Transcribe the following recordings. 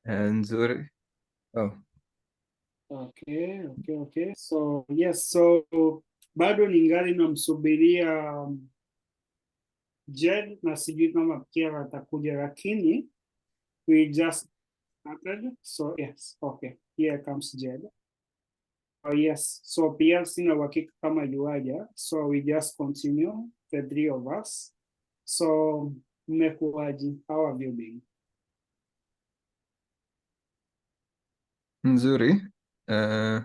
Nzuri. Oh. Okay. So yes, so bado ningali namsubiria Jed na sijui kama pia atakuja, lakini we just started. So yes, okay. Here comes Jed. Oh yes, so pia sina uhakika kama yuaja, so we just continue, the three of us. So mmekuwaje? How have you been? Nzuri. Uh,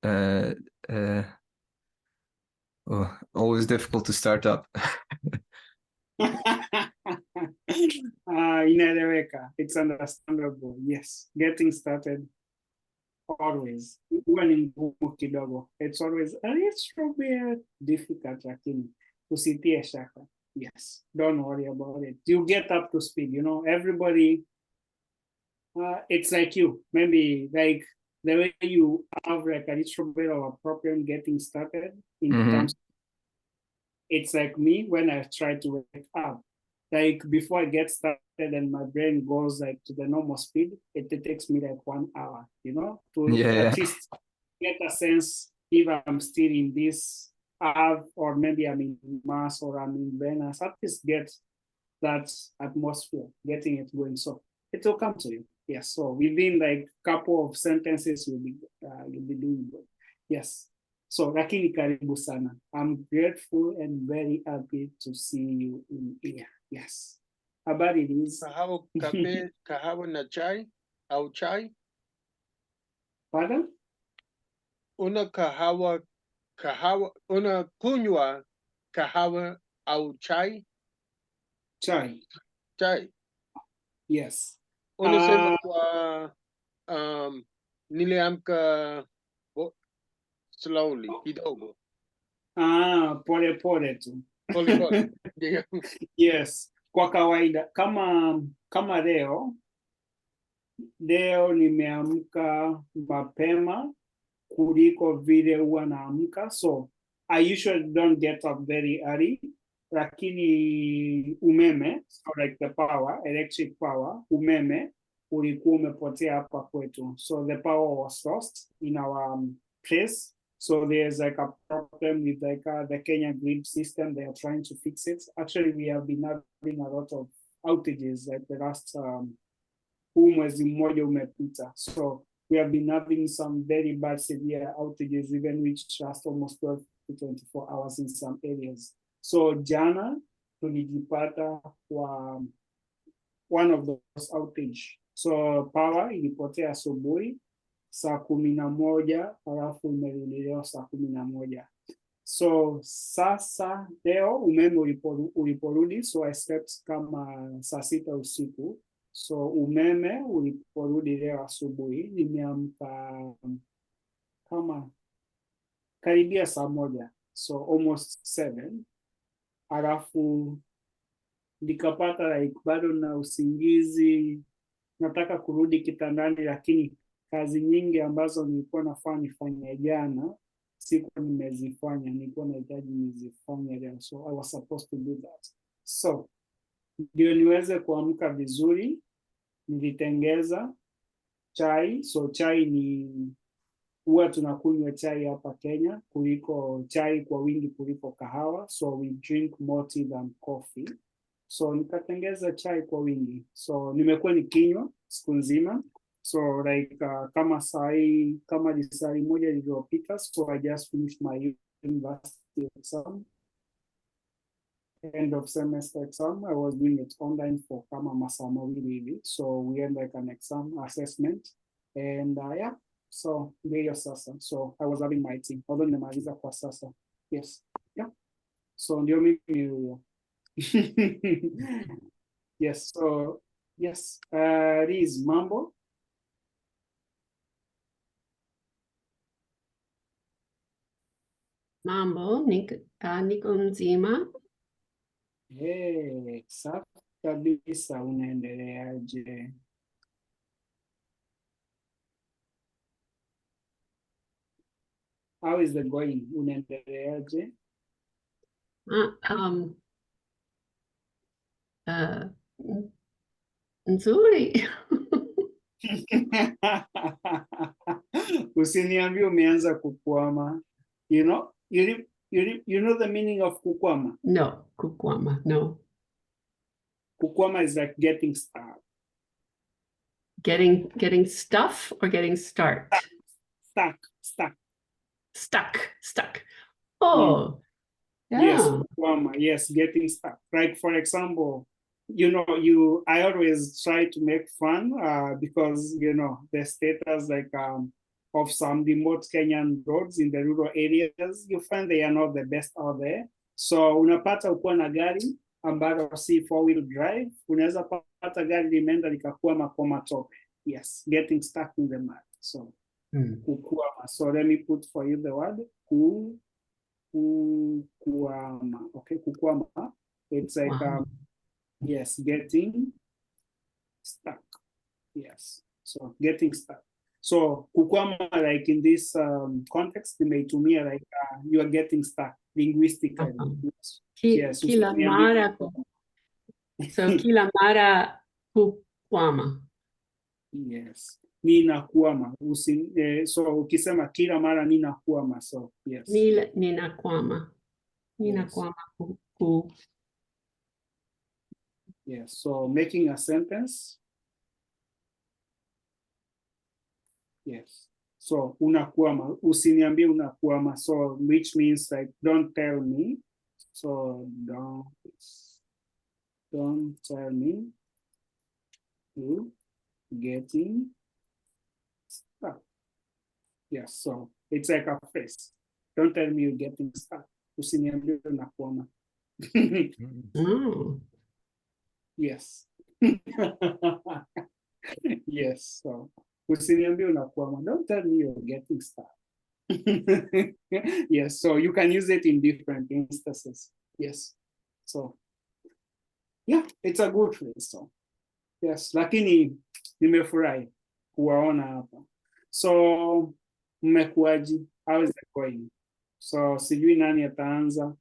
uh, uh, oh, always difficult to start up. Inaeleweka. It's understandable. Yes, getting started always huwa ni ngumu kidogo. It's always a little bit difficult, lakini usitie shaka. Yes, don't worry about it. You get up to speed. You know, everybody. It's like you. Maybe like the way you have like a little bit of a problem getting started in terms. It's like me when I try to wake up. Like before I get started and my brain goes like to the normal speed, it takes me like 1 hour, you know, to at least get a sense if I'm still in this Ave, or maybe I'm in Mars or I'm in Venus, at least get that atmosphere, getting it going. So it will come to you. Yes. So within like couple of sentences, you'll be doing good. Yes. So lakini karibu sana. I'm grateful and very happy to see you in here. Yes. Habari Liz. Kahawa na chai au chai? Pardon? Una kunywa kahawa au chai? Chai. Chai. Yes. Unasema kwa niliamka slowly kidogo. Pole pole tu. Pole pole. Yes. Kwa kawaida kama leo nimeamka mapema kuliko vile huwa naamka, so I usually don't get up very early, lakini umeme, so like the power, electric power, umeme ulikuwa umepotea hapa kwetu, so the power was lost in our place. So there's like a problem with like the Kenya grid system. They are trying to fix it. Actually, we have been having a lot of outages like the last mwezi mmoja umepita. So we have been having some very bad severe outages, even which last almost 12 to 24 hours in some areas. So jana tulijipata kwa one of those outage. So power ilipotea asubuhi saa 11, halafu imerudi leo saa 11. So sasa leo umeme uliporudi, so I slept kama saa 6 usiku. So umeme uliporudi leo asubuhi, nimeamka kama karibia saa 1, so almost 7. Halafu nikapata like bado na usingizi, nataka kurudi kitandani, lakini kazi nyingi ambazo nilikuwa nafaa nifanye jana sikuwa nimezifanya, nilikuwa nahitaji nizifanye leo, so I was supposed to do that. So ndio niweze kuamka vizuri, nilitengeza chai. So chai ni huwa tunakunywa chai hapa Kenya kuliko chai kwa wingi kuliko kahawa, so we drink more tea than coffee. So nikatengeza chai kwa wingi, so nimekuwa nikinywa siku nzima. So like kama lisali moja lililopita, so I just finished my university exam, end of semester exam. I was doing it online for kama masaa mawili hivi, so we had like an exam assessment and yeah, so ndio sasa. So I was having my tea, although nimemaliza kwa sasa. Yes, yeah. So ndio mimi huyo. Yes, so yes, Riz, mambo? Mambo, niko mzima. Hey, safi kabisa, unaendeleaje? How is the going? Unaendeleaje? Nzuri. Usiniambie umeanza kukwama. You know, you know the meaning of kukwama? No, kukwama, no. Kukwama is like getting stuck. Getting stuff or getting start? Stuck. Oh, Yes, yeah. kukwama. Yes, getting stuck. Like for example, I always try to make fun because the status of some remote Kenyan roads in the rural areas, you find they are not the best out there. So unapata ukuwa na gari ambalo si 4-wheel drive, unaweza pata gari limeenda likakwama kwa matope. Yes, getting stuck in the mud. So kukwama. So let me put for you the word kukwama. Okay, kukwama. It's like Wow. yes, getting stuck. Yes, so getting stuck. So kukwama, like in this context, imeitumia like you are getting stuck linguistically. Yes, Kila mara. So kila mara kukwama. Yes, ninakwama. So ukisema kila mara ninakwama, so yes. Ninakwama. Ninakwama. Yes, so making a sentence. Yes. So unakwama, usiniambie unakwama. So which means like don't tell me. So don't tell me you getting stuck. Yes, so it's like a phrase. Don't tell me you're getting stuck. Usiniambie unakwama. Yes. Yes, so usiniambie unakwama. Don't tell me you're getting stuck. Yes, so you can use it in different instances. Yes, so yeah, it's a good phrase. So yes, lakini nimefurahi kuwaona hapa. So mmekuaji? How is it going? So sijui nani ataanza.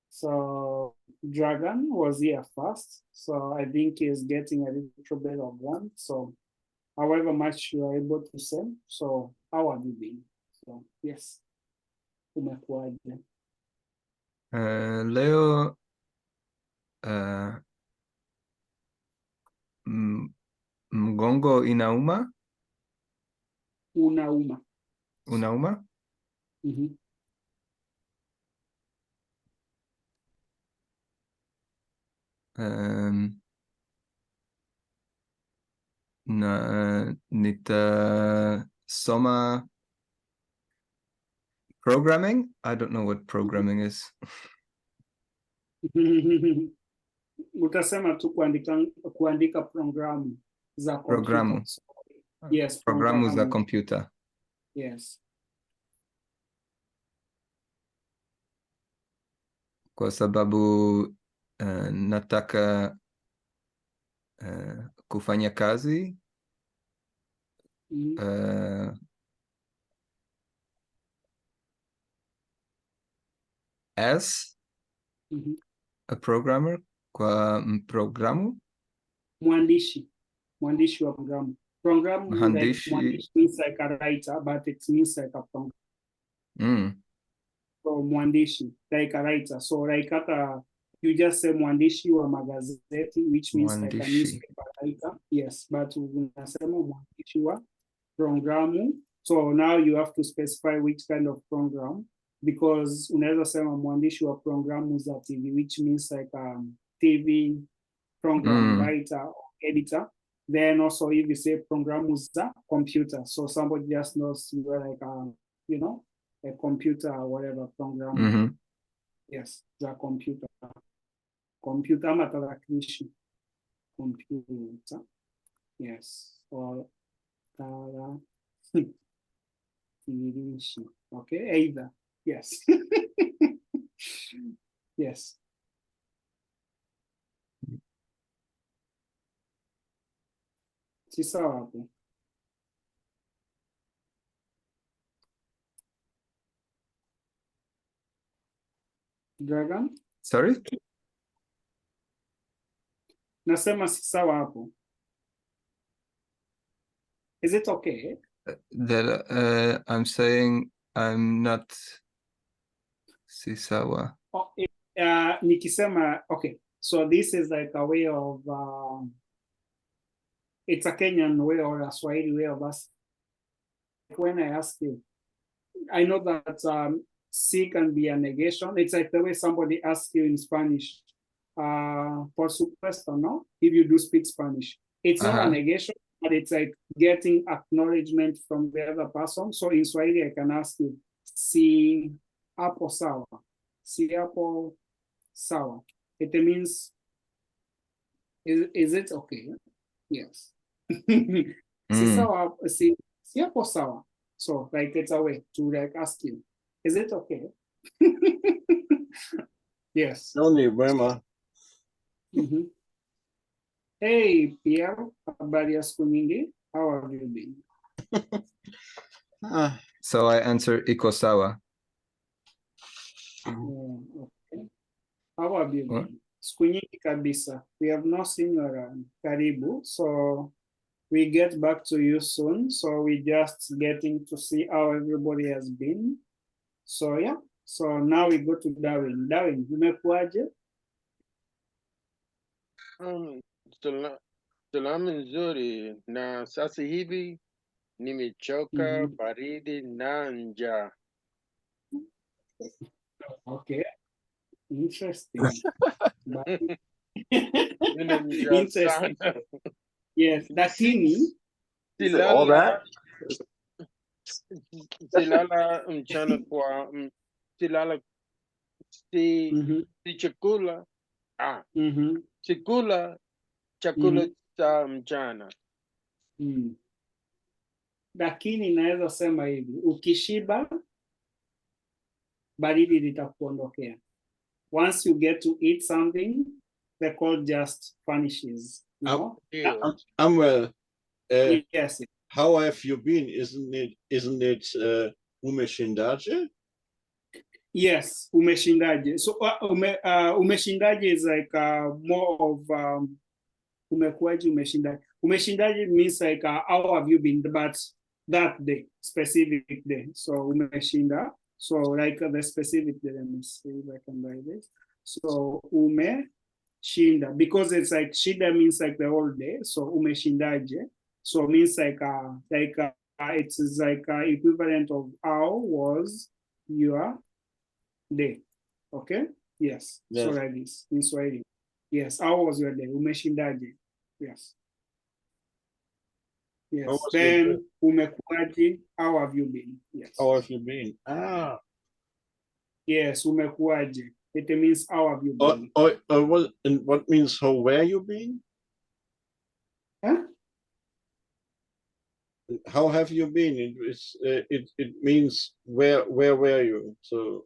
So Dragon was here first, so I think he's getting a little bit of one. So however much you are able to say. So how have you been? So yes, umekuaje? Leo mgongo inauma. Unauma. Unauma. Nitasoma programming. I don't know what programming is. Utasema tu kuandika programu za Programu. computer. Yes, Programu za computer. Yes. Kwa sababu nataka kufanya kazi as a programmer, kwa programu. Mwandishi wa programu. Programu Mhandishi. like mwandishi means like a writer, but it means like a program. So mwandishi, like a writer. So like you just say mwandishi wa magazeti, which means like a newspaper writer. Yes, but unasema mwandishi wa programu. So now you have to specify which kind of program, because unaweza sema mwandishi wa programu za TV, which means like TV program writer or editor. Then also if you say programu za computer, so somebody just knows you are like a computer or whatever program. Yes, the computer ama tarakilishi. Computer. Yes, or tarakilishi. Okay, either. Yes. Yes. Si sawa hapo. Dragon? Sorry? Nasema si sawa hapo. Is it okay? That I'm saying I'm not si sawa. Oh, nikisema, okay, so this is like a way of, it's a Kenyan way or a Swahili way of us. When I ask you, I know that si can be a negation. It's like the way somebody asks you in Spanish, por supuesto, no? If you do speak Spanish. It's not a negation, but it's like getting acknowledgement from the other person. So in Swahili, I can ask you, si hapo sawa. Si hapo sawa. It means, is it okay? Yes. Si sawa, si hapo sawa. So like it's a way to like ask you, is it okay? Yes. Only Burma. Hey, Pierre, habari ya siku nyingi. How have you been? So I answer iko sawa. Okay. How have you been? What? Siku nyingi kabisa. We have not seen you around. Karibu. So we get back to you soon. So we just getting to see how everybody has been. So yeah. So now we go to Darwin. Darwin, umekuaje? Salamu nzuri na sasa hivi nimechoka baridi na njaa. Okay. Interesting. Nina njaa Interesting. sana. Yes, lakini Silala mchana kwa silala si chakula chakula cha mchana. Lakini naweza sema hivi, ukishiba baridi litakuondokea. Once you get to eat something, the cold just vanishes. You know? I'm well. Yes. How have you been? Isn't it umeshindaje? Yes, umeshindaje. So umeshindaje is like more of umekuaje, umeshindaje. Umeshindaje means like how have you been, but that day, specific day. So umeshinda. So like the specific day, let me see if I can write this. So umeshinda, because it's like shida means like the whole day. So umeshindaje. So means like it's like equivalent of how was your day. Okay? Yes. So like this in Swahili. Yes. How was your day? Umeshindaje. Yes. Yes. Then umekuaje. How have you been? Yes. How have you been? Yes. Umekuaje. It means how have you been? What means how where you been? Huh? How have you been? It means where were you? So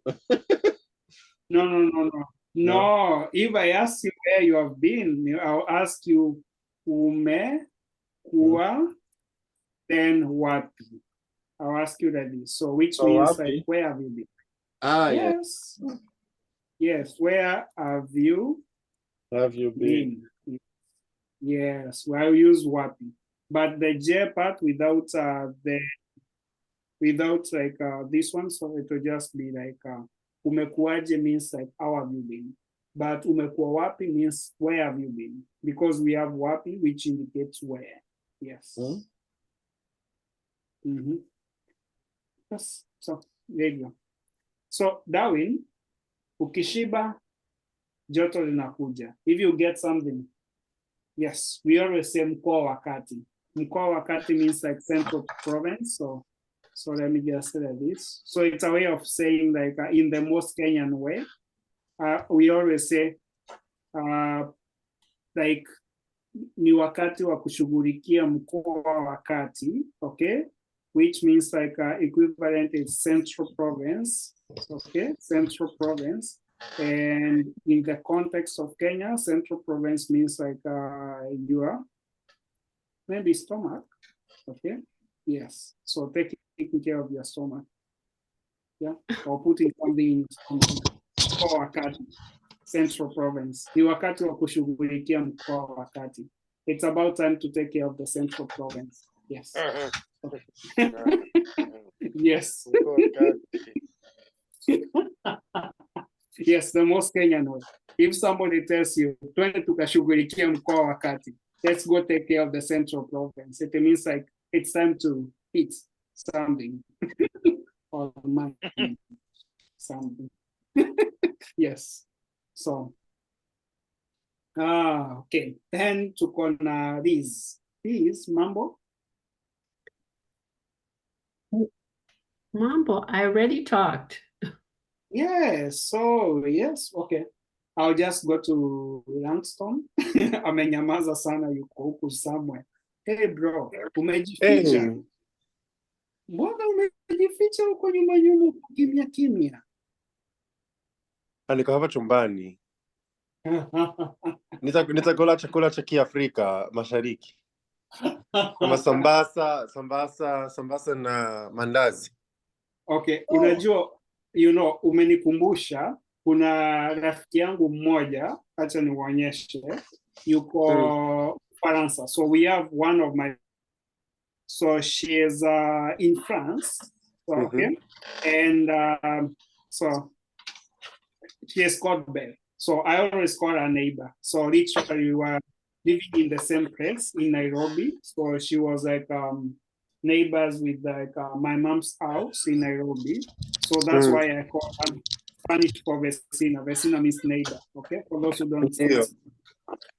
No. If I ask you where you have been, I'll ask you umekuwa, then wapi. I'll ask you that. So which means like where have you been? Yes. Yeah. Yes. Where have you been? Yes. Well, I'll use wapi. But the J part without like this one, so it will just be like umekuaje means like how have you been. But umekuwa wapi means where have you been, because we have wapi which indicates where. Yes. Yes. So there you go. So Darwin, ukishiba joto linakuja. If you get something, yes, we always say mkoa wa kati. Mkoa wa kati means like central province. So let me just say this. So it's a way of saying like in the most Kenyan way. We always say like ni wakati wa kushughulikia mkoa wa kati, okay? Which means like equivalent is central province, okay? Central province. And in the context of Kenya, central province means like your maybe stomach, okay? Yes. So taking care of your stomach, yeah, or putting something in your stomach, or a cat. Central Province. Ni wakati wa kushughulikia mkoa wa kati. It's about time to take care of the Central Province. Yes. Yes. Yes, the most Kenyan way. If somebody tells you, twende tukashughulikia mkoa wa kati, let's go take care of the Central Province. It means like it's time to eat something or something. Yes. So, okay. Then tuko na these mambo. Mambo, I already talked. Yes, so yes, okay. I'll just go to Langston. Amenyamaza sana, yuko huku somewhere. Hey bro, umejificha. Hey. Mbona umejificha huko nyuma kimya kimya? Niko hapa chumbani. Nitakula chakula cha Kiafrika Mashariki. Kama sambasa na mandazi. Okay, unajua, umenikumbusha, kuna rafiki yangu mmoja, acha niwaonyeshe, yuko Faransa. So we have one of my, so she is in France, so, okay, and so she is called Belle. So I always call her neighbor. So literally we were living in the same place in Nairobi. So she was like neighbors with like my mom's house in Nairobi. So that's why I call her Spanish for vecina. Vecina means neighbor, okay? For those who don't know.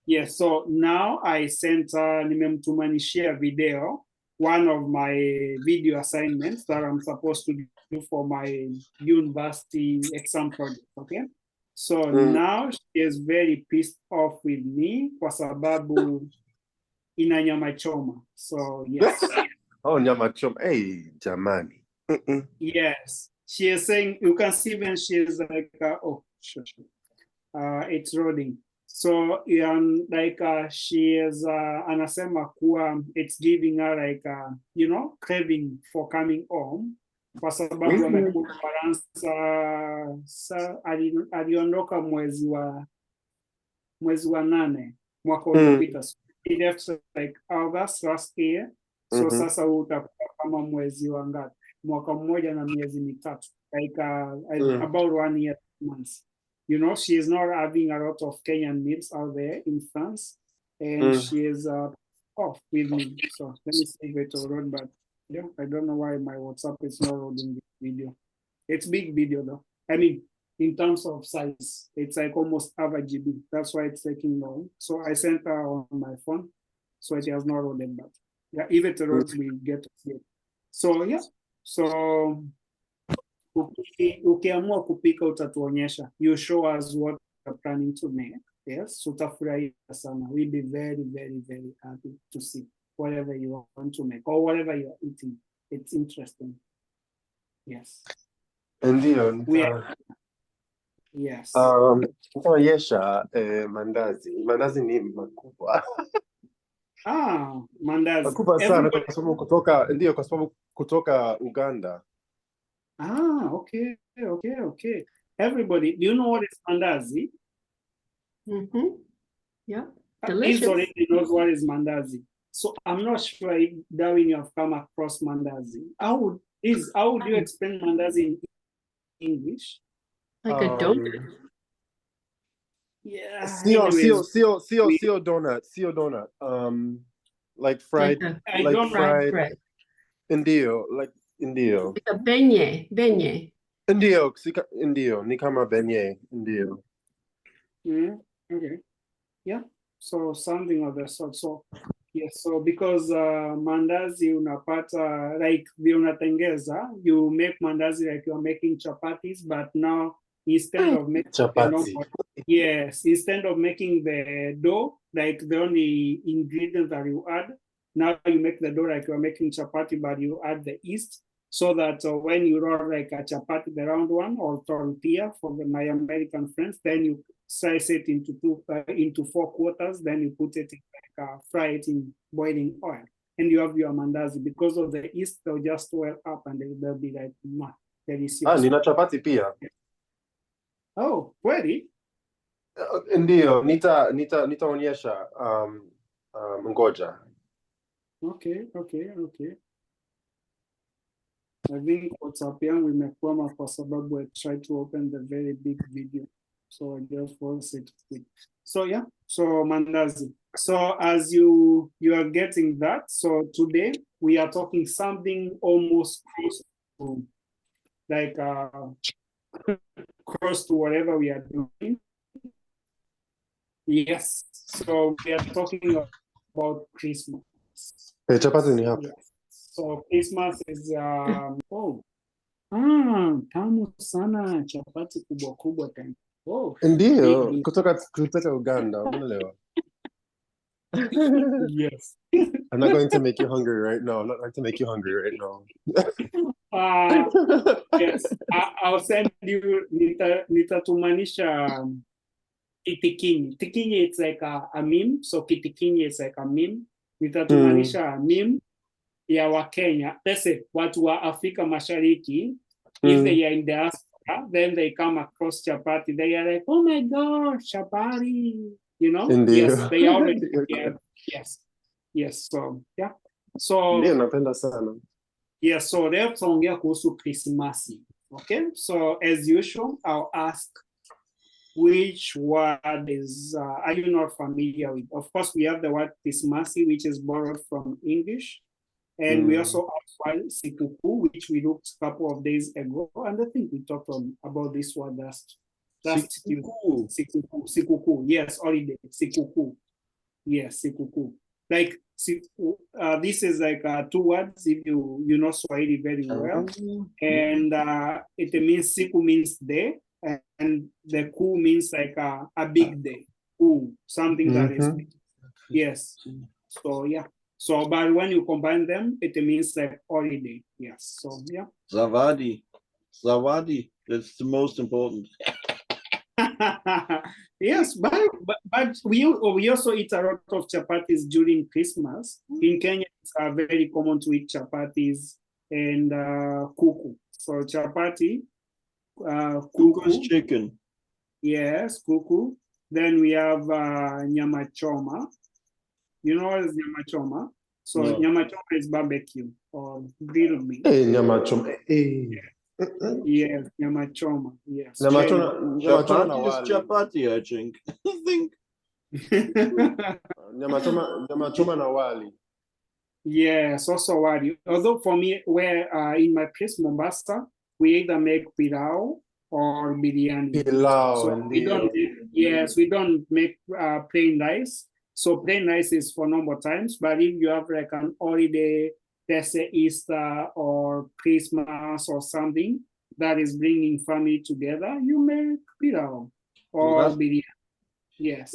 Yes, so now I sent nimemtumanishia video, one of my video assignments that I'm supposed to do for my university exam project, okay? So now she is very pissed off with me kwa sababu ina nyama choma. So yes. Oh, nyama choma. Hey, jamani. Yes. She is saying, you can see when she is like, oh, shush. It's rolling. So like she is anasema kuwa it's giving her like craving for coming home. Kwa sababu amekuwa Faransa, aliondoka mwezi wa 8 mwaka uliopita. He left like August last year. So sasa utakuwa kama mwezi wa ngapi? Mwaka mmoja na miezi mitatu. Like about 1 year, months. She is not having a lot of Kenyan meals out there in France. And she is off with me. So let me save it to road, but yeah, I don't know why my WhatsApp is not loading this video. It's big video though. I mean, in terms of size, it's like almost half a GB. That's why it's taking long. So I sent her on my phone, so it has not loaded, but yeah, if it loads, we get to see it. So yeah, so ukiamua kupika utatuonyesha. You show us what you're planning to make. Yes, utafurahia sana. We'll be very, very, very happy to see whatever you want to make or whatever you're eating. It's interesting. Yes. Ndio. Yes. Nitaonyesha mandazi. Mandazi ni makubwa. Mandazi. Makubwa sana kwa sababu kutoka Uganda. Okay. Everybody, do you know what is mandazi? Yeah. He Delicious. already knows what is mandazi. So I'm not sure if Darwin you have come across mandazi. How would you explain mandazi in English? Like a donut. Yeah. Seal donut. Like fried. Like fried bread. Ndio, like ndio. Like a beignet. Ndio, ni kama beignet. Ndio. Okay. Yeah. So something of the sort. So yes. So because mandazi unapata like unatengeza, you make mandazi like you're making chapatis, but now instead of making instead of making the dough like the only ingredient that you add, now you make the dough like you're making chapati, but you add the yeast. So that when you roll like a chapati, the round one, or tortilla for my American friends, then you slice it into 4 quarters. Then you put it in fry it in boiling oil, and you have your mandazi. Because of the yeast, they'll just swell up and they'll be like delicious. Nina chapati pia. Oh, really? Ndio, nitaonyesha ngoja. Okay. I think WhatsApp yangu imekwama kwa sababu I tried to open the very big video. So I just force it quick. So yeah, so Mandazi. So as you are getting that, so today we are talking something almost close to like close to whatever we are doing. Yes, so we are talking about Christmas. Chapati ni hapa. Yes. So Christmas is tamu sana, chapati kubwa kubwa tena. Oh, Ndio, kutoka Uganda, unaelewa. yes. I'm not going to make you hungry right now. I'm not going to make you hungry right now. Yes, I'll send you nitatumanisha kitikinyi. Tikinyi, it's like a meme. So kitikinyi is like a meme. Nitatumanisha meme ya Wakenya. Let's say watu wa Afrika Mashariki, if they are in diaspora, then they come across chapati. They are like, oh my gosh, chapati. You know? Indeed. Yes, they already yes. So yeah. So ndio napenda sana. yeah, so leo tutaongea kuhusu Krismasi. Okay? So as usual, I'll ask which word is are you not familiar with? Of course, we have the word Krismasi, which is borrowed from English. And we also have Sikuku, which we looked a couple of days ago. And I think we talked about this word last Sikuku. Yes, holiday. Sikuku. Yes, Sikuku. Like, this is like 2 words if you know Swahili very well. And it means Siku means day. And the ku means like a big day. Something that is big. Yes. So, yeah. So, but when you combine them, it means like holiday. Yes. So, yeah. Zawadi. That's the most important. Yes, but we also eat a lot of chapatis during Christmas. In Kenya, it's very common to eat chapatis and kuku. So chapati, Kuku's chicken. Yes, kuku. Then we have nyama choma. You know what is nyama choma? So no. Nyama choma is barbecue or grilled meat. Hey, nyama choma. Hey. Yes, nyama choma. Yes. Nyama choma na wali. Chapati, I think. Nyama choma na wali. Yes, also wali. Although for me, where in my place, Mombasa, we either make pilau or biryani. Pilau, so we don't make plain rice. So plain rice is for normal times, but if you have like an holiday, let's say Easter or Christmas or something that is bringing family together, you make pilau or biryani. Yes.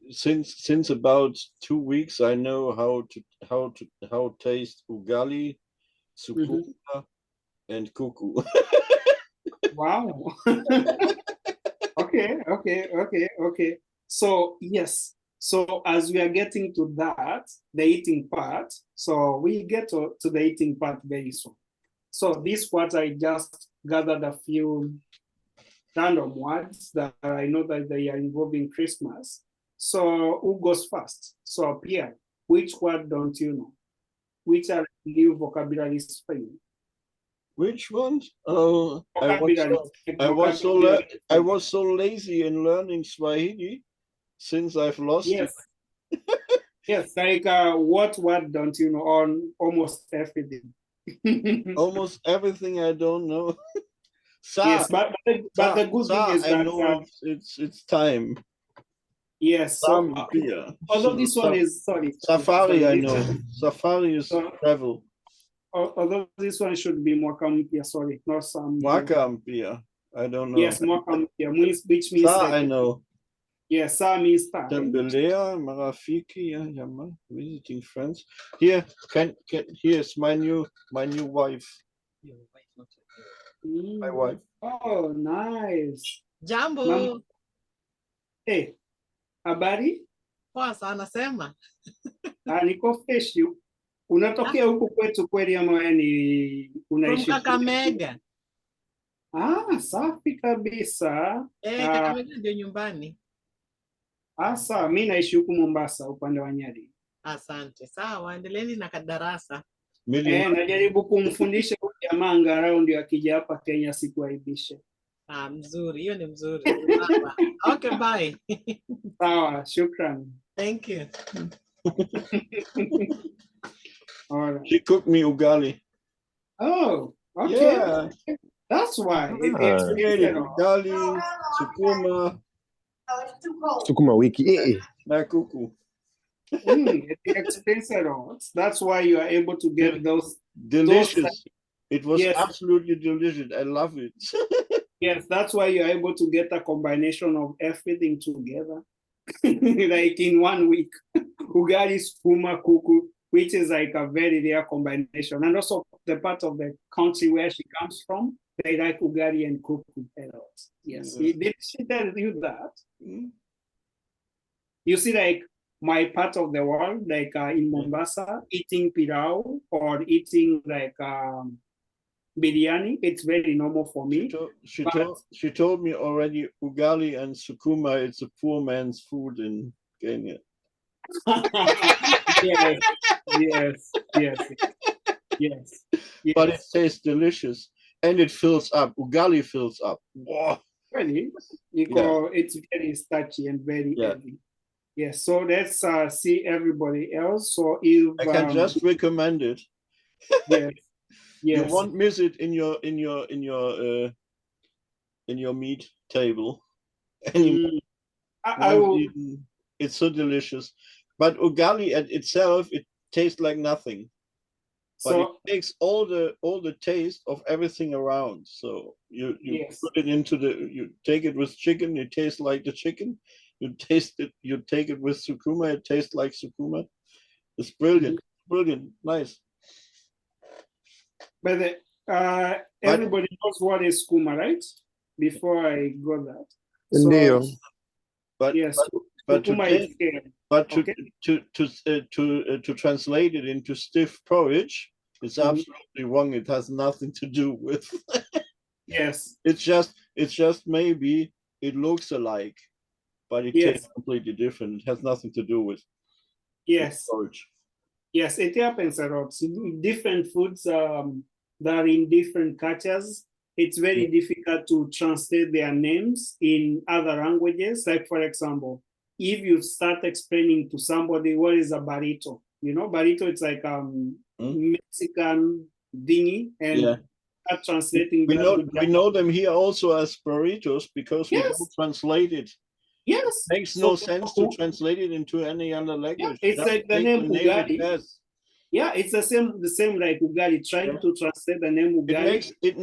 Since about 2 weeks, I know how taste ugali, sukuka, and kuku. Wow. Okay. So yes. So as we are getting to that, the eating part, so we get to the eating part very soon. So this part, I just gathered a few random words that I know that they are involving Christmas. So who goes first? So Pierre, which word don't you know? Which are new vocabularies for you? Which ones? Oh, I was so lazy in learning Swahili since I've lost it. Yes, like what word don't you know on almost everything? Almost everything I don't know. Yes, but the good thing is I know it's time. Yes, so although this one is Safari, I know. Safari is travel. Although this one should be Mwakampia, sorry, not some. Mwakampia, I don't know. Yes, Mwakampia, which means like, I know. Yes, Sa means time. Tembelea, Marafiki, yeah, visiting friends. Here, here's my new wife. My wife. Oh, nice. Jambo. Hey, habari? Poa sana, sema. Niko fresh. Unatokea huku kwetu kweli ama wewe ni unaishi? From Kakamega. Safi kabisa. Kakamega ndio nyumbani. Asa, mi naishi huku Mombasa upande wa Nyeri. Asante. Sawa, endeleeni na kadarasa. Najaribu kumfundisha huyu jamaa angalau ndio akija hapa Kenya sikuaibishe. Mzuri, hiyo ni mzuri. Sawa. Okay, bye. Sawa, shukran. Thank you. All right. She cooked me ugali. Oh, okay. Yeah. That's why. Really, ugali, sukuma, Sukuma wiki. na kuku. It explains a lot. That's why you are able to get those. Delicious. It was Yes. absolutely delicious. I love it. Yes, that's why you are able to get a combination of everything together, like in 1 week. Ugali, sukuma, kuku, which is like a very rare combination. And also the part of the country where she comes from, they like ugali and kuku a lot. Yes. Did she tell you that? You see, like my part of the world, like in Mombasa, eating pilau or eating like biryani, it's very normal for me. She told me already ugali and sukuma, it's a poor man's food in Kenya. Yes. But it tastes delicious and it fills up. Ugali fills up. Wow. Really? It's very starchy and very heavy. Yes, so let's see everybody else. So if I can just recommend it. Yes. You won't miss it in your meat table anymore. It's so delicious. But ugali at itself, it tastes like nothing. But it takes all the taste of everything around. So you put it into you take it with chicken, it tastes like the chicken. You taste it, you take it with sukuma, it tastes like sukuma. It's brilliant, brilliant, nice. But everybody knows what is sukuma, right? Before I go that. Ndio. But to translate it into stiff porridge, it's absolutely wrong. It has nothing to do with. Yes. It's just maybe it looks alike, but it tastes completely different. It has nothing to do with porridge. Yes, it happens a lot. Different foods that are in different cultures. It's very difficult to translate their names in other languages. Like, for example, if you start explaining to somebody what is a burrito, burrito, it's like Mexican dingy, and translating. We know them here also as burritos because we don't translate it. Yes. Makes no sense to translate it into any other language. It's like the name ugali. Yeah, it's the same like ugali. Trying to translate the name ugali. It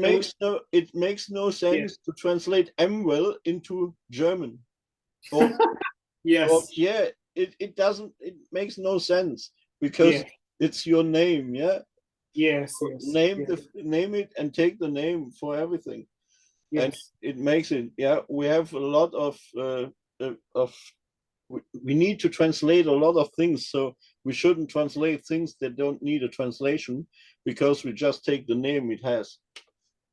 makes no sense to translate well into German. It doesn't. It makes no sense because it's your name. Name it and take the name for everything. And it makes it. We have a lot of we need to translate a lot of things, so we shouldn't translate things that don't need a translation because we just take the name it has.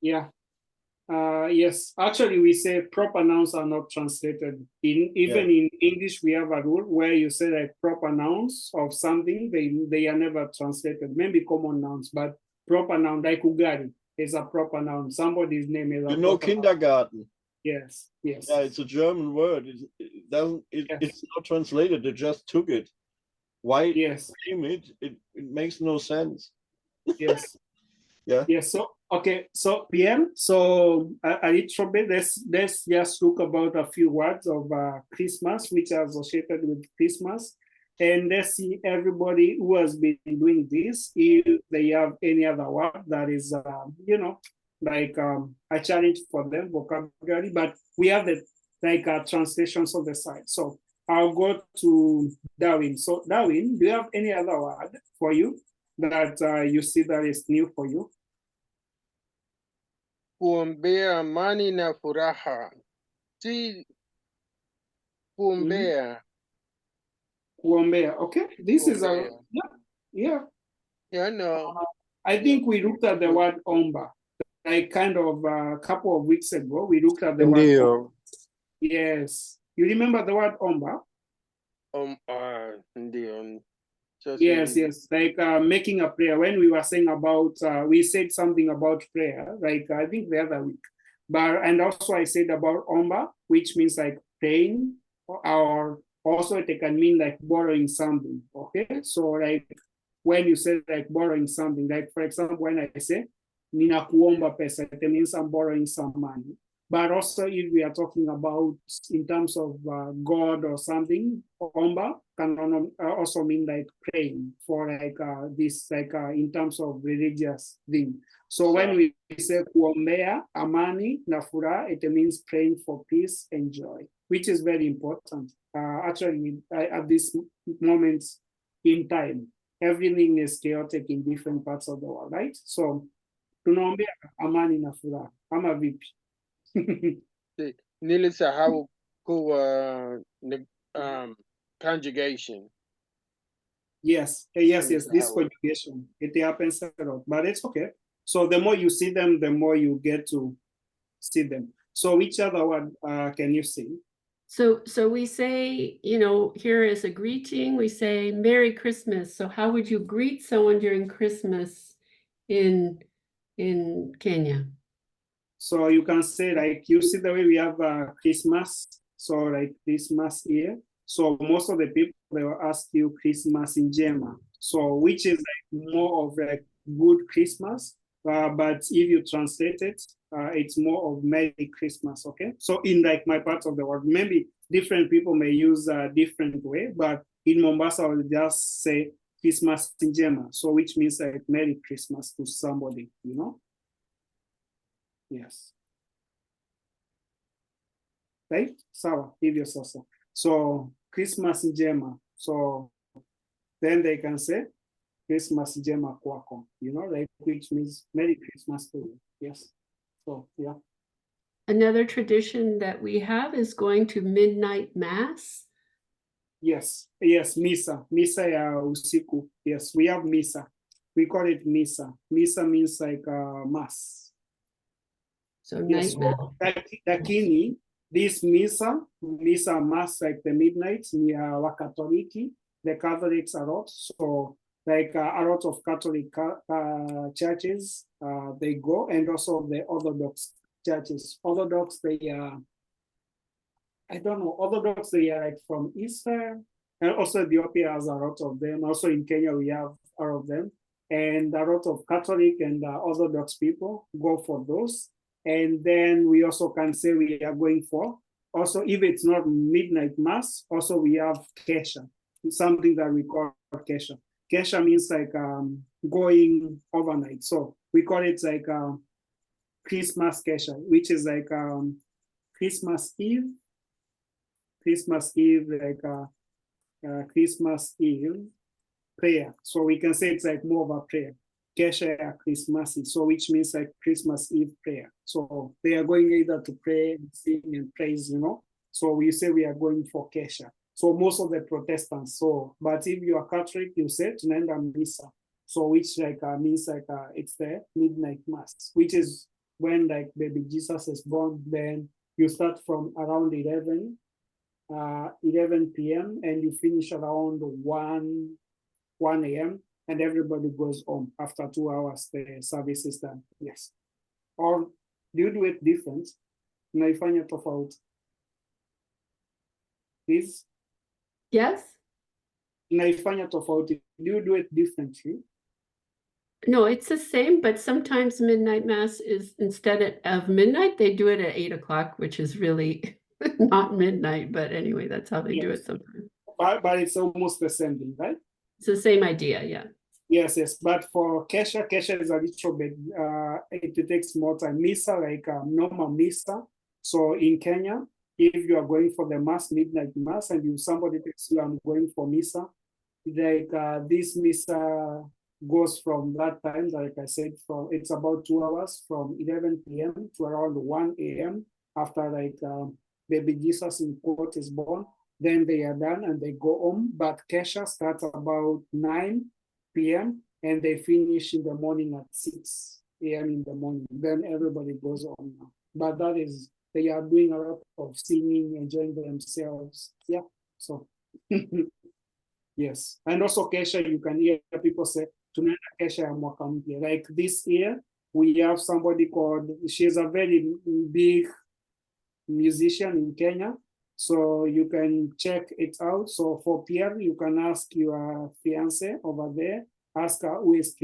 Yes, actually we say proper nouns are not translated. Even in English we have a rule where you say like proper nouns of something, they are never translated. Maybe common nouns, but proper noun like ugali is a proper noun. Somebody's name is a kindergarten noun. Yes. Yeah, it's a German word. It's not translated. They just took it. Why name it? It makes no sense. Yes. Yes. So Pierre, a little bit. Let's just look about a few words of Christmas, which are associated with Christmas, and let's see everybody who has been doing this if they have any other word that is like a challenge for them, vocabulary, but we have translations on the side. So I'll go to Darwin. So Darwin, do you have any other word for you that you see that is new for you? Kuombea amani na furaha. Si kuombea. Kuombea. Okay, this is a no. I think we looked at the word omba. like kind of a couple of weeks ago, we looked at the word. Ndio. Yes. You remember the word omba? Ndio. Yes, yes. Like making a prayer. When we were saying about, we said something about prayer, like I think the other week. But and also I said about omba, which means like praying, or also it can mean like borrowing something. Okay, so like when you say like borrowing something, like for example, when I say nina kuomba pesa, it means I'm borrowing some money. But also if we are talking about in terms of God or something, omba can also mean like praying for like this, like in terms of religious thing. So when we say kuombea amani na furaha, it means praying for peace and joy, which is very important. Actually, at this moment in time, everything is chaotic in different parts of the world, right? So tunaombea amani na furaha, ama vipi? Nilisahau conjugation. Yes, this conjugation, it happens a lot, but it's okay. So the more you see them, the more you get to see them. So which other one can you see? So we say, you know, here is a greeting, we say Merry Christmas. So how would you greet someone during Christmas in Kenya? So you can say like, you see the way we have Christmas, so like Christmas here. So most of the people, they will ask you Christmas in German. So which is like more of a good Christmas, but if you translate it, it's more of Merry Christmas, okay? So in like my part of the world, maybe different people may use a different way, but in Mombasa, I will just say Christmas in German. So which means like Merry Christmas to somebody, you know? Yes. Right? Sawa, hivyo sasa. So Christmas njema. So then they can say Christmas njema kwako, you know, like which means Merry Christmas to you. Yes. So yeah. Another tradition that we have is going to midnight mass. Yes, misa ya usiku. Yes, we have misa. We call it misa. Misa means like mass. So Yes, night mass. lakini this misa mass, like the midnight, ni Wakatoliki, the Catholics a lot. So like a lot of Catholic churches, they go, and also the Orthodox churches. Orthodox, they I don't know, Orthodox, they are like from Israel, and also Ethiopia has a lot of them. Also in Kenya, we have a lot of them. And a lot of Catholic and Orthodox people go for those. And then we also can say we are going for, also if it's not midnight mass, also we have kesha, something that we call kesha. Kesha means like going overnight. So we call it like Christmas kesha, which is like Christmas Eve, like Christmas Eve prayer. So we can say it's like more of a prayer. Kesha Christmas, so which means like Christmas Eve prayer. So they are going either to pray, sing, and praise, you know. So we say we are going for Kesha. So most of the Protestants. So, but if you are Catholic, you say tunaenda misa. So which like means like it's the midnight mass, which is when like baby Jesus is born. Then you start from around 11 p.m. and you finish around 1 a.m. and everybody goes home after 2 hours. The service is done. Yes. Or do you do it different? Unaifanya tofauti? Please. Yes? Unaifanya tofauti. Do you do it differently? No, it's the same, but sometimes midnight mass is, instead of midnight, they do it at 8 o'clock, which is really not midnight, but anyway, that's how they do it sometimes. But it's almost the same thing, right? It's the same idea, yeah. Yes. But for Kesha is a little bit, it takes more time. Misa, like normal Misa. So in Kenya, if you are going for the mass, midnight mass, and somebody tells you I'm going for Misa, like this Misa goes from that time, like I said, it's about 2 hours, from 11 p.m. to around 1 a.m. after like baby Jesus in quote is born. Then they are done and they go home. But Kesha starts about 9 p.m. and they finish in the morning at 6 a.m. in the morning. Then everybody goes on now. But that is, they are doing a lot of singing, enjoying themselves. Yeah. So, yes. And also Kesha, you can hear people say, tunaenda Kesha ya mwaka mpya. Like this year, we have somebody called, she's a very big musician in Kenya. So you can check it out. So for Pierre, you can ask your fiance over there, ask her who is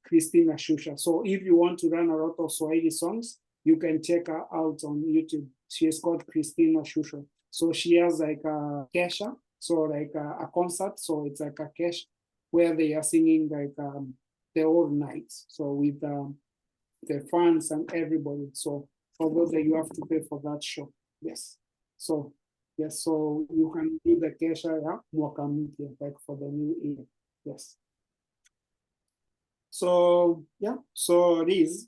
Christina Shusha. So if you want to learn a lot of Swahili songs, you can check her out on YouTube. She is called Christina Shusha. So she has like a kesha, so like a concert. So it's like a kesha where they are singing like the whole night. So with the fans and everybody. So for those that you have to pay for that show. Yes. So yes, so you can do the kesha, yeah, mwaka mpya, like for the new year. Yes. So yeah, so Liz,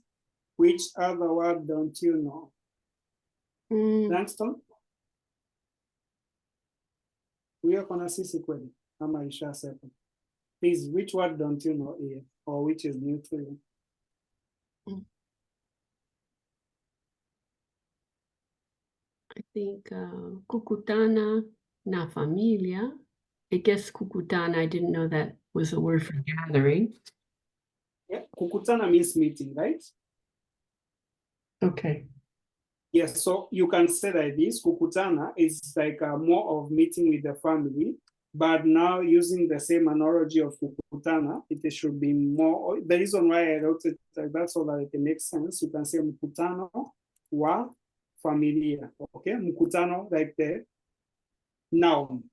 which other word don't you know? Langston? Huyo kona sisi kweli, kama ishasema. Please, which word don't you know here, or which is new to you? I think kukutana na familia. I guess kukutana, I didn't know that was a word for gathering. Yeah, kukutana means meeting, right? Okay. Yes, so you can say like this, kukutana is like more of meeting with the family, but now using the same analogy of kukutana, it should be more, the reason why I wrote it like that so that it makes sense, you can say mkutano wa familia, okay? Mkutano, like the noun.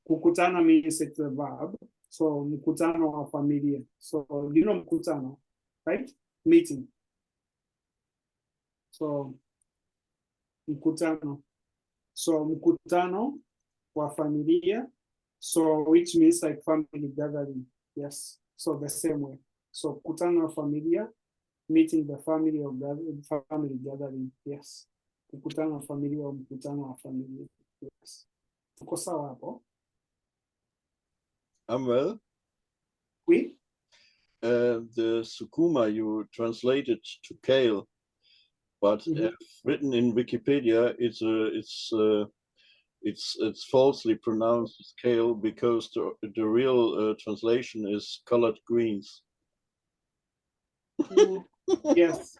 Kukutana means it's a verb, so mkutano wa familia. So you know mkutano, right? Meeting. So mkutano. So mkutano wa familia. So which means like family gathering. Yes. So the same way. So mkutano wa familia, meeting the family of family gathering. Yes. Mkutano wa familia au mkutano wa familia. Yes. Tuko sawa hapo? I'm well. Oui. The sukuma you translated to kale, but written in Wikipedia, it's falsely pronounced as kale because the real translation is colored greens. Yes.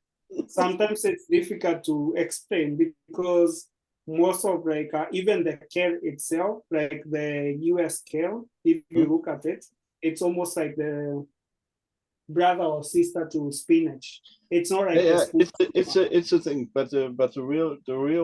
Sometimes it's difficult to explain because most of like even the kale itself, like the US kale, if you look at it, it's almost like the brother or sister to spinach. It's not like it's a thing, but the real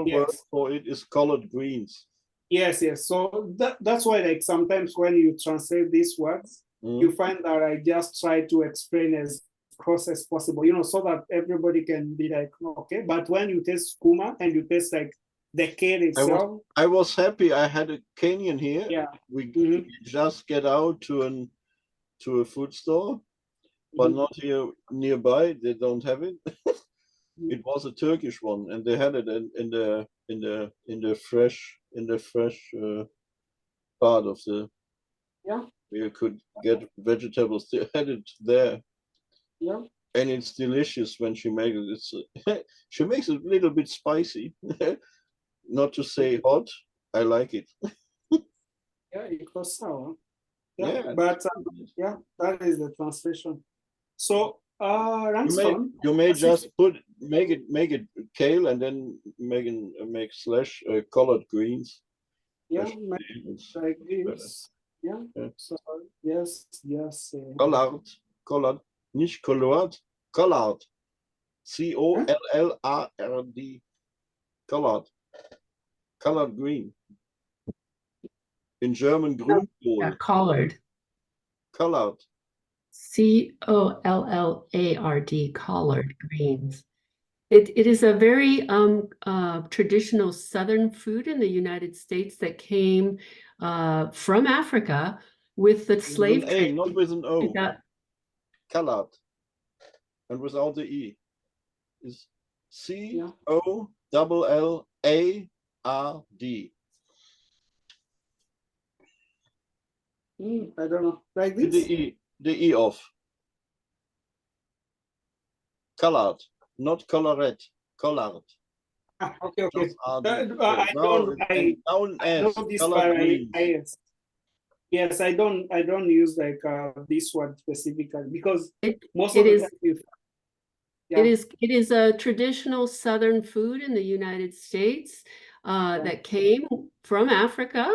yes. word for it is colored greens. Yes, yes. So that's why like sometimes when you translate these words, you find that I just try to explain as close as possible, you know, so that everybody can be like, okay. But when you taste skuma and you taste like the kale itself, I was happy I had a Kenyan here. Yeah. We just get out to a food store, but not here nearby. They don't have it. It was a Turkish one, and they had it in the fresh part of the. Yeah. Where you could get vegetables. They had it there. Yeah. And it's delicious when she makes it. It's she makes it a little bit spicy, not to say hot. I like it. Yeah, it was sour. Yeah, Yeah, but yeah, that is the translation. So Ranston, you may just make it kale and then make slash colored greens. Yeah, like this. Yeah. So yes. Collard, nicht colored, collard. COLLARD. Collard green. In German, Grünkohl. Yeah, collard. Collard. COLLARD, collard greens. It is a very traditional Southern food in the United States that came from Africa with the slave trade. Not with an O. Yeah. Collard. And without the E. Is COLLARD. I don't know. Like this? The E off. Colored, not colorette. Colored. Okay, okay. Just RD. I don't. I Noun know S. this, Colored but greens. yes, I don't use like this word specifically because most it of the is- time It is a traditional Southern food in the United States that came from Africa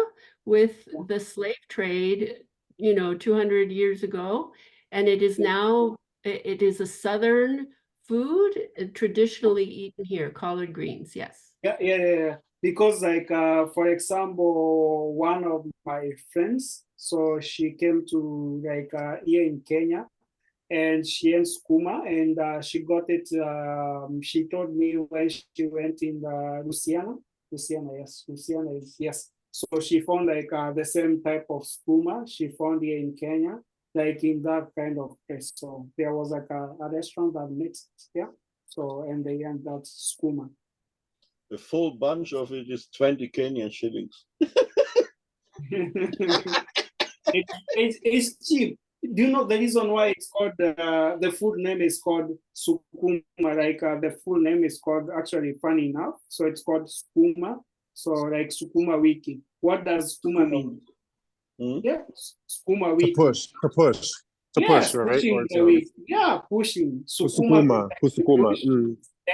with the slave trade, 200 years ago. And it is now, it is a Southern food traditionally eaten here, collard greens, yes. Yeah. Because like for example, one of my friends, so she came to like here in Kenya, and she ate skuma, and she got it. She told me when she went in Louisiana, yes. So she found like the same type of skuma she found here in Kenya, like in that kind of place. So there was like a restaurant that makes it, yeah. So and they end that skuma. The full bunch of it is 20 Kenyan shillings. It's cheap. Do you know the reason why it's called the full name is called sukuma? Like the full name is called, actually, funny enough. So it's called sukuma. So like sukuma wiki. What does sukuma mean? Yeah, sukuma wiki. To push, Yes, right? pushing Or the to week. Yeah, pushing. Sukuma. Kusukuma.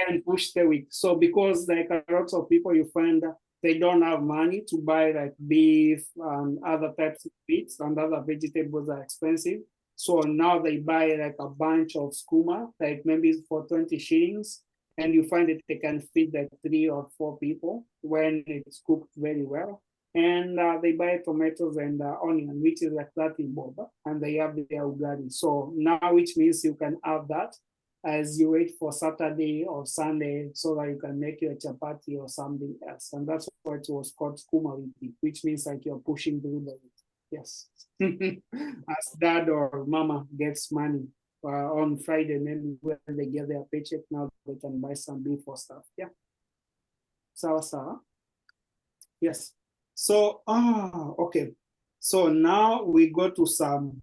And push the week. So because like a lot of people you find they don't have money to buy like beef and other types of meats, and other vegetables are expensive. So now they buy like a bunch of skuma, like maybe for 20 shillings, and you find that they can feed like 3 or 4 people when it's cooked very well. And they buy tomatoes and onion, which is like that in boba, and they have their ugali. So now, which means you can have that as you wait for Saturday or Sunday so that you can make your chapati or something else. And that's why it was called skuma wiki, which means like you're pushing through the week. Yes. As dad or mama gets money on Friday, maybe when they get their paycheck, now they can buy some beef or stuff. Yeah. Sawa. Yes. So, okay. So now we go to some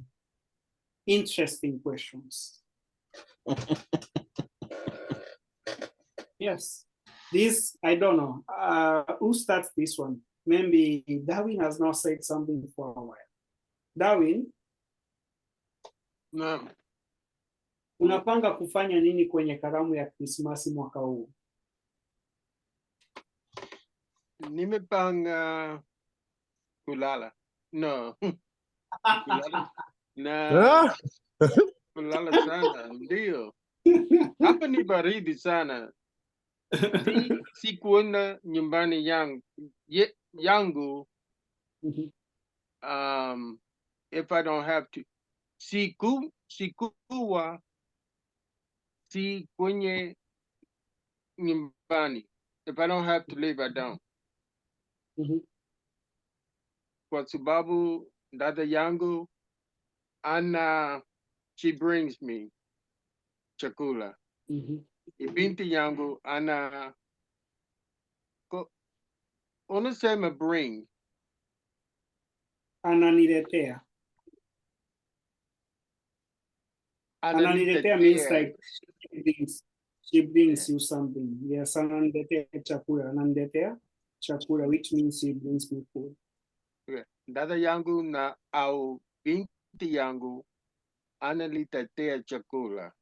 interesting questions. Yes, this, I don't know. Who starts this one? Maybe Darwin has not said something for a while. Darwin, Naam. unapanga kufanya nini kwenye karamu ya Krismasi mwaka huu? Nimepanga kulala. No. Kulala. Na kulala sana. Ndio. Hapa ni baridi sana. Sikuenda nyumbani yangu if I don't have to. Sikuwa si kwenye nyumbani. If I don't have to leave, I don't. Kwa sababu dada yangu she brings me chakula. Ibinti yangu unasema bring. Ananiletea. Ananiletea means like she brings you something. Yes, ananiletea chakula. Ananiletea chakula, which means she brings me food. Dada yangu na au binti yangu ananiletea chakula.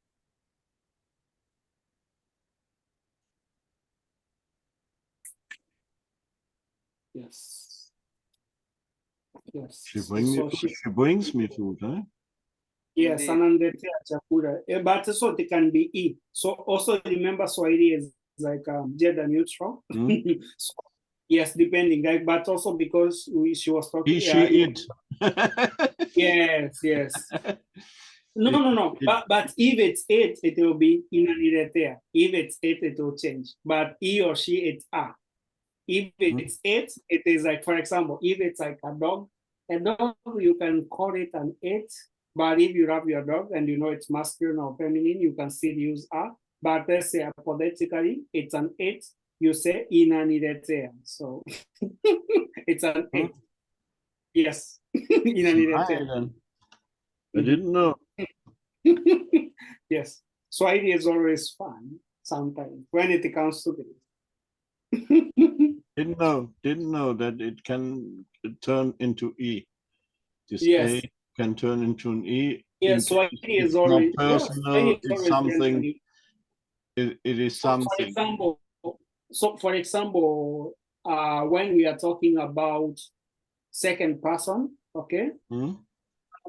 Yes. She brings me food, huh? Yes, ananiletea chakula. But also it can be E. So also remember Swahili is like gender neutral. So, yes, depending. Like, but also because she was talking. She, it. Yes. No. But if it's it, it will be inaniletea. If it's it will change. But he or she, it's a. If it's it is like, for example, if it's like a dog, you can call it an it. But if you love your dog and you know it's masculine or feminine, you can still use a. But let's say phonetically, it's an it. You say inaniletea. So it's an it. Yes. Inaniletea. I didn't know. Yes. Swahili is always fun sometimes when it comes to this. Didn't know that it can turn into E. This Yes. A can turn into an E. Yes, Swahili is It's not always personal, it's something. gently. It is So, something. for example, when we are talking about second person, okay? Hmm?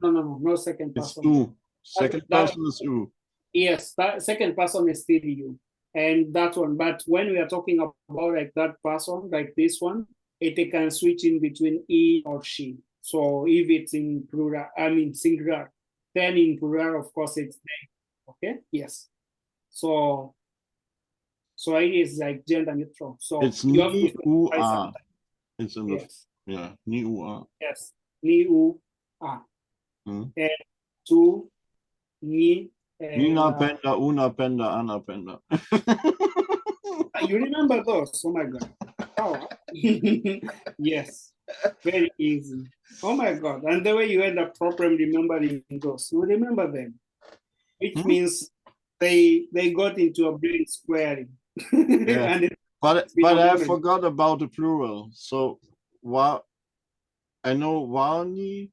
No second It's person. U. Second person is U. Yes, that second person is still you, and that one. But when we are talking about like that person, like this one, it can switch in between he or she. So if it's in plural, I mean singular, then in plural, of course, it's they. Okay. Yes. So it is like gender neutral. So It's you have to ni u specify a. something. It's in Yes. yeah, ni u a. Yes. Ni u a. Hmm. And tu ni. Nina penda, una penda, ana penda. You remember those? Oh my God. Oh. Yes. Very easy. Oh my God. And the way you end up properly remembering those, you remember them, which means they got into a brain squaring. Yeah. And But been a I moment. forgot about the plural. So I know wani,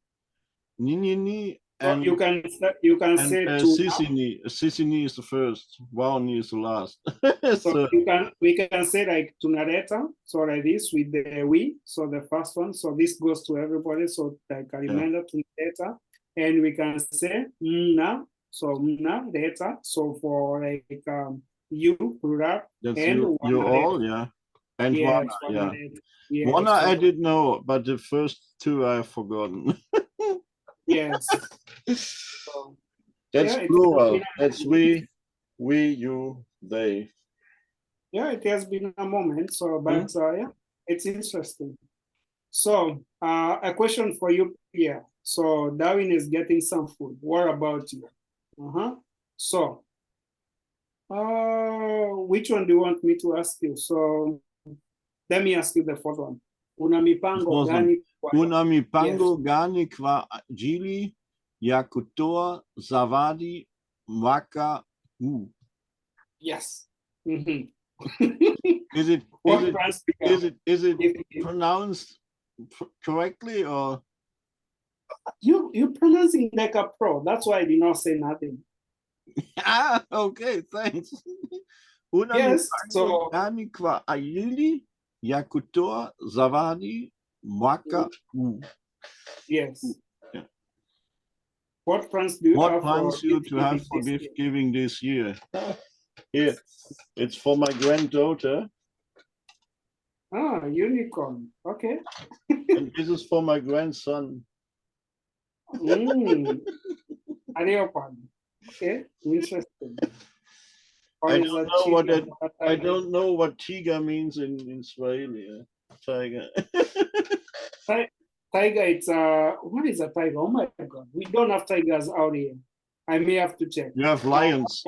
ni, and you can say to sisini. Sisini is the first. Wani is the last. so we can say like tunareta, so like this with the we, so the first one, so this goes to everybody, so like a reminder tunareta, and we can say mna, so mna reta, so for like you plural. That's and you all, yeah. And yes, Wana, yeah. yes, Wana I so, did know, but the first two I've forgotten. yes. So, That's yeah, plural. That's we, you, they. yeah, it has been a moment. So, but yeah, it's interesting. So, a question for you here. So, Darwin is getting some food. What about you? So, which one do you want me to ask you? So, let me ask you the fourth one. Una mipango gani? Una mipango gani kwa ajili ya kutoa zawadi mwaka huu? Yes. Mm-hmm. Is it pronounced correctly or? You're pronouncing like a pro. That's why I did not say nothing. Okay, thanks. Una Yes. mipango gani kwa ajili ya kutoa zawadi mwaka huu? Yes. Yeah. What plans do you have for gift giving this year? Here, it's for my granddaughter. Ah, unicorn. Okay. And this is for my grandson. A leopard. Okay, interesting. I don't know what tiger means in Swahili. Tiger. Tiger, it's what is a tiger? Oh my God, we don't have tigers out here. I may have to check. You have lions.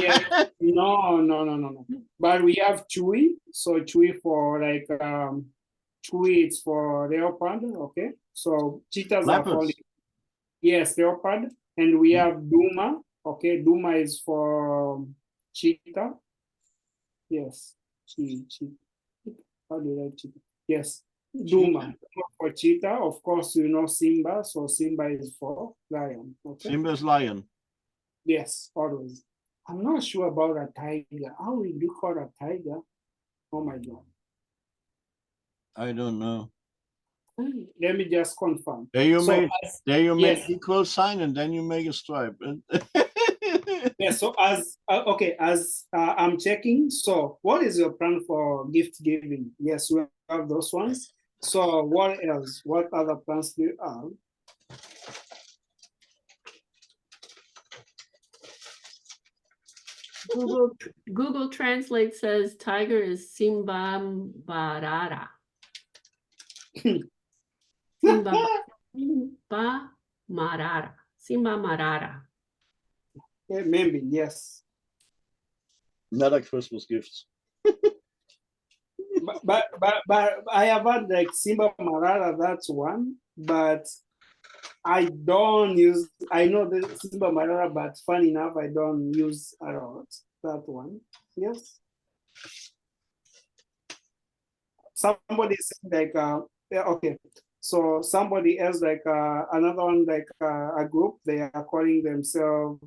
Yeah, no. But we have Chewy. So Chewy for like Chewy, it's for leopard. Okay, so cheetahs are for yes, leopard, and we have Duma. Okay, Duma is for cheetah. Yes, how do you like cheetah? Yes, Duma for cheetah. Of course, you know Simba. So Simba is for lion. Okay. Simba is lion. Yes, always. I'm not sure about a tiger. How will you call a tiger? Oh my God. I don't know. Let me just confirm. There you make equal sign and then you make a stripe. Yeah, so as I'm checking, so what is your plan for gift giving? Yes, we have those ones. So what else? What other plans do you have? Google Translate says tiger is Simba Marara. Simba Marara. Simba Marara. Yeah, maybe, yes. Not a Christmas gift. but I have had like Simba Marara, that's one. But I don't use, I know the Simba Marara, but funny enough, I don't use a lot. That one. Yes. Somebody said like, yeah, okay. So somebody else like another one like a group, they are calling themselves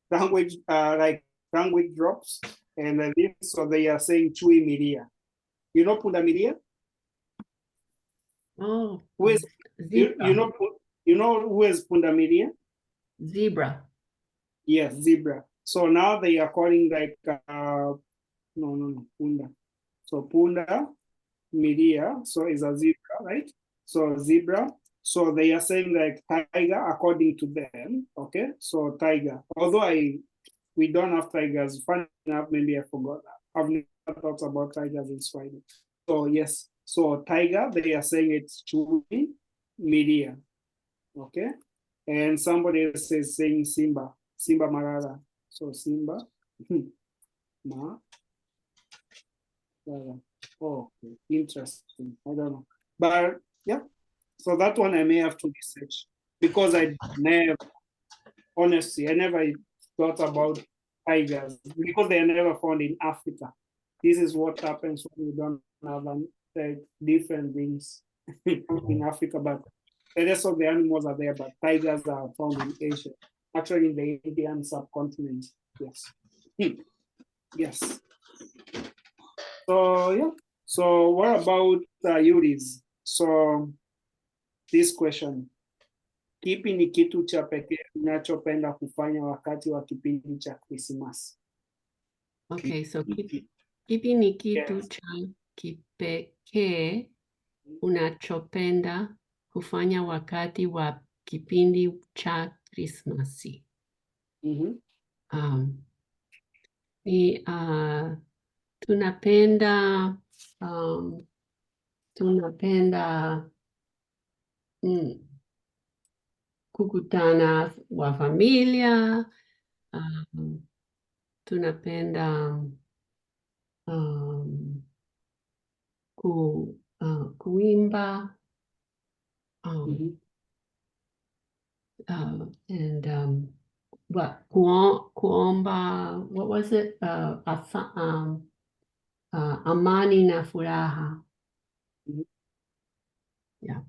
language like language drops, and so they are saying Chui Media. You know Punda Media? Oh, Who is zebra. You know who is Punda Media? Zebra. Yes, zebra. So now they are calling like no Punda. So Punda Media, so is a zebra, right? So zebra. So they are saying like tiger according to them. Okay, so tiger. Although we don't have tigers. Funny enough, maybe I forgot that. I've never thought about tigers in Swahili. So yes, so tiger, they are saying it's Chui Media. Okay, and somebody else is saying Simba Marara. So Simba Ma Marara. Oh, okay. Interesting. I don't know, but yeah. So that one I may have to research because I never, honestly, I never thought about tigers because they are never found in Africa. This is what happens when we don't have different things in Africa, but the rest of the animals are there, but tigers are found in Asia, actually in the Indian subcontinent. Yes. Yes. So yeah. So what about Yuris? So this question. Kipi ni kitu cha pekee unachopenda kufanya wakati wa kipindi cha Krismasi? Okay, so kipi ni kitu Yes. cha kipekee unachopenda kufanya wakati wa kipindi cha Krismasi? Ni tunapenda kukutana wa familia, tunapenda kuimba, and kuomba, what was it? Amani na furaha. Yeah.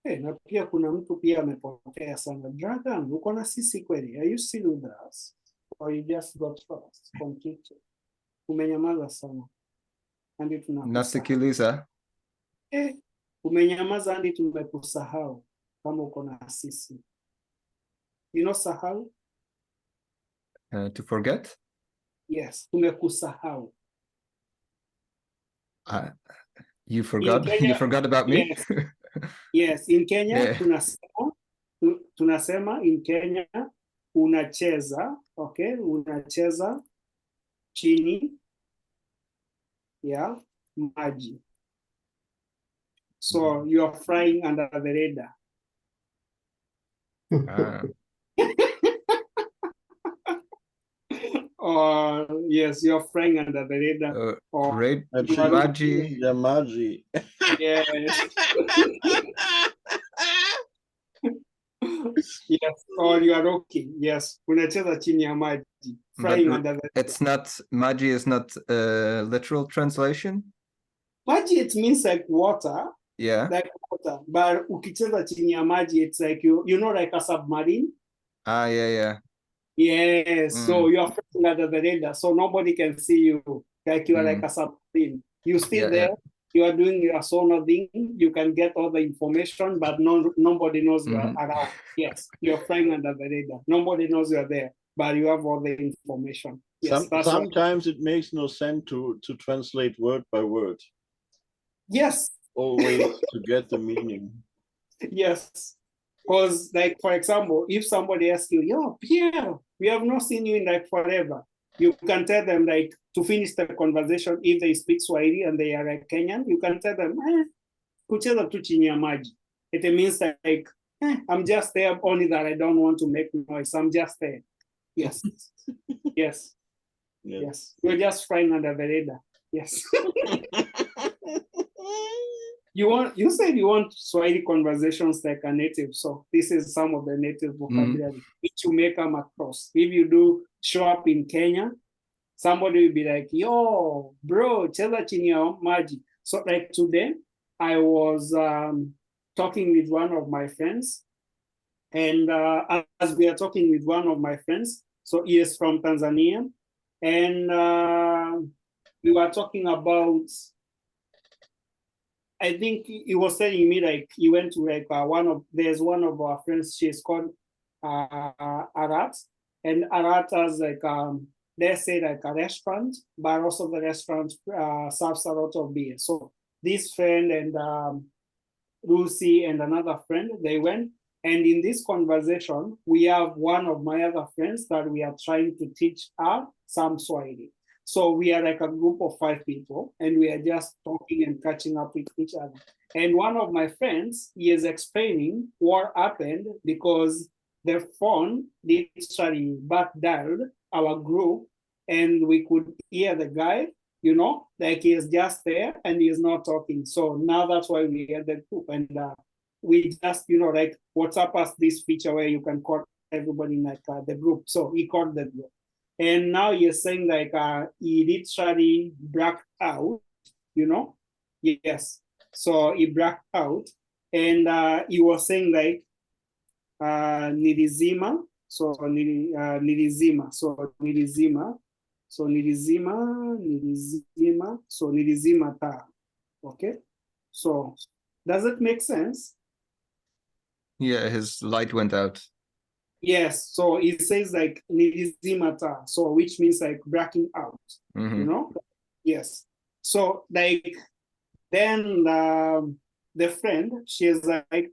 Hey, na pia kuna mtu pia amepotea sana. Dragon, uko na sisi kweli? Are you still with us? Or you just got lost completely? Umenyamaza sana. Hadi tunakusahau. Nasikiliza. Umenyamaza hadi tumekusahau kama uko na sisi. You know sahau? To forget? Yes, tumekusahau. You forgot? Kenya, You forgot about me? Yes. Yes, in Kenya Yeah. tunasema in Kenya unacheza, okay? Unacheza chini ya maji. So you are flying under the radar. Or yes, you're flying under the radar. Maji. Maji. Yes. Yes, or you are rocking. Yes, unacheza chini ya maji. Flying under the radar. It's not, Maji is not a literal translation? Maji, it means like water. Yeah. Like water. But ukicheza chini ya maji, it's like you know, like a submarine. Yeah. Yes, so you are flying under the radar, so nobody can see you, like you are like a submarine. You still there, you are doing your sonar thing, you can get all the information, but nobody knows you are around. Yes, you're flying under the radar. Nobody knows you are there, but you have all the information. Yes, sometimes it makes no sense to translate word by word. Yes. Always to get the meaning. Yes. Because, like, for example, if somebody asks you, yo, Pierre, we have not seen you in like forever, you can tell them, like, to finish the conversation, if they speak Swahili and they are like Kenyan, you can tell them, kucheza tu chini ya maji. It means like, I'm just there, only that I don't want to make noise. I'm just there. Yes. Yes. Yes. You're just flying under the radar. Yes. You said you want Swahili conversations like a native, so this is some of the native vocabulary which you may come across. If you do show up in Kenya, somebody will be like, yo, bro, cheza chini ya maji. So like today, I was talking with one of my friends, and as we are talking with one of my friends, so he is from Tanzania, and we were talking about, I think he was telling me like he went to like there's one of our friends, she's called Arat, and Arat has like they say like a restaurant, but also the restaurant serves a lot of beer. So this friend and Lucy and another friend, they went, and in this conversation, we have one of my other friends that we are trying to teach her some Swahili. So we are like a group of 5 people, and we are just talking and catching up with each other. And one of my friends, he is explaining what happened because the phone literally back dialed our group, and we could hear the guy, you know, like he is just there and he is not talking. So now that's why we had the group, and we just, you know, like WhatsApp us this feature where you can call everybody in like the group. So he called the group. And now you're saying like he literally blacked out, you know? Yes. So he blacked out, and he was saying like nilizima, so nilizima, so nilizima, so nilizima, so nilizima taa. Okay. So does it make sense? Yeah, his light went out. Yes, so it says like nilizima taa, so which means like blacking out, you know? Yes. So like then the friend, she's like,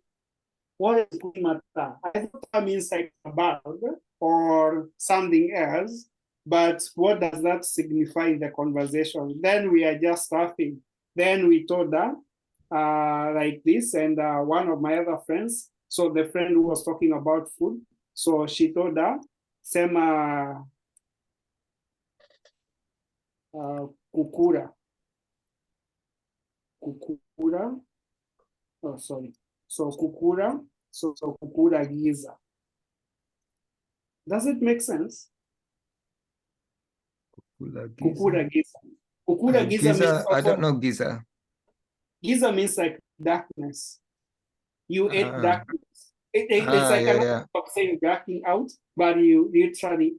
what is nilizima taa? I thought that means like a bug or something else, but what does that signify in the conversation? Then we are just laughing. Then we told her like this, and one of my other friends, so the friend who was talking about food, so she told her, sema kukura. Kukura. Oh, sorry. So kukura. So kukura giza. Does it make sense? Kukura giza. Kukura giza means Giza, I don't know Giza. Giza means like darkness. You ate darkness. It's like another of saying blacking out, but you literally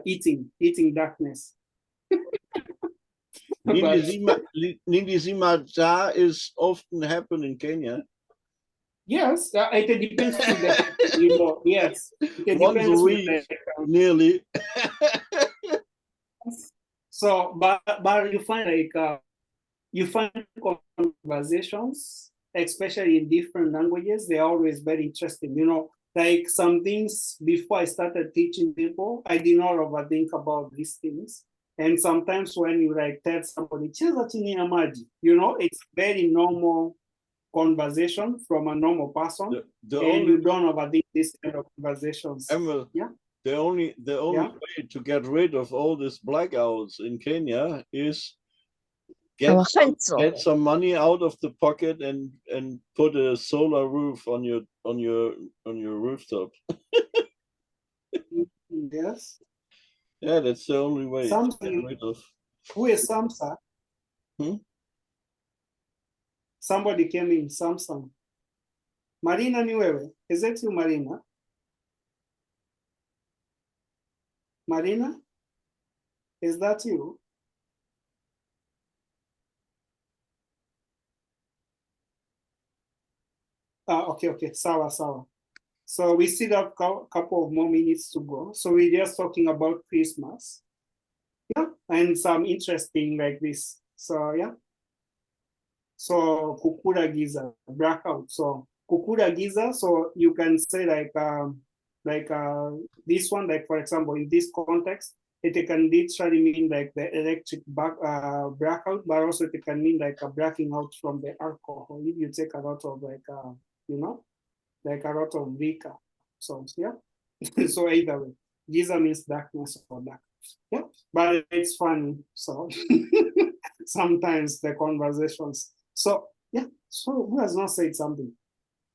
eating darkness. Nilizima taa is often happen in Kenya. Yes, it depends on the, you know, yes. It Once a week, nearly. So, but you find conversations, especially in different languages, they're always very interesting. You know, like some things before I started teaching people, I did not overthink about these things. And sometimes when you like tell somebody, cheza chini ya maji, you know, it's very normal conversation from a normal person, and you don't overthink this kind of conversations. Emil, yeah. The only way to get rid of all these blackouts in Kenya is get some money out of the pocket and put a solar roof on your rooftop. Yes. Yeah, that's the only way to get rid of. Who is Samsa? Somebody came in, Samsung. Marina ni wewe? Is it you, Marina? Marina? Is that you? Okay, sawa. So we still have a couple of more minutes to go. So we're just talking about Christmas. Yeah, and some interesting like this. So yeah. So kukura giza, blackout. So kukura giza, so you can say like this one, like for example, in this context, it can literally mean like the electric blackout, but also it can mean like a blacking out from the alcohol. If you take a lot of like, you know, like a lot of liquor. So yeah, so either way, giza means darkness or dark. Yeah, but it's funny. So sometimes the conversations. So yeah, So who has not said something?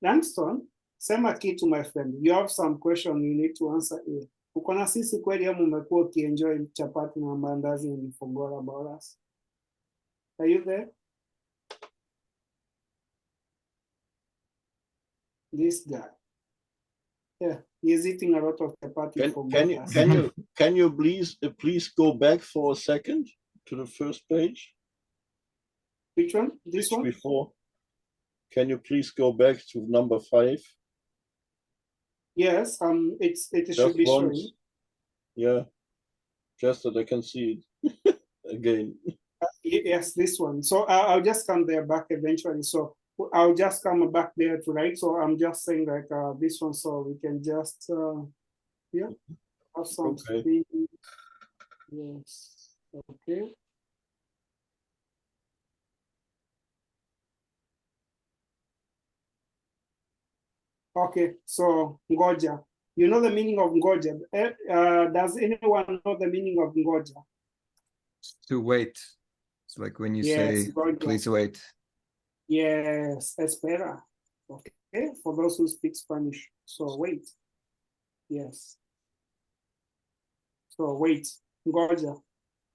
Langston, sema kitu my friend. You have some question you need to answer here. Uko na sisi kweli ama umekuwa ukienjoy chapati na mandazi and you forgot about us? Are you there? This guy. Yeah, he's eating a lot of chapati. Can you please go back for a second to the first page? Which one? This one? Before. Can you please go back to number 5? Yes, it Just should be once. showing. Yeah, just that I can see it again. Yes, this one. So I'll just come there back eventually. So I'll just come back there to write. So I'm just saying like this one, so we can just yeah, have some Okay. Yes. Okay. Okay, so ngoja. You know the meaning of ngoja? Does anyone know the meaning of ngoja? To wait. It's like when you Yes, say, ngoja. please wait. Yes, espera. Okay, for those who speak Spanish. So wait. Yes. So wait. Ngoja.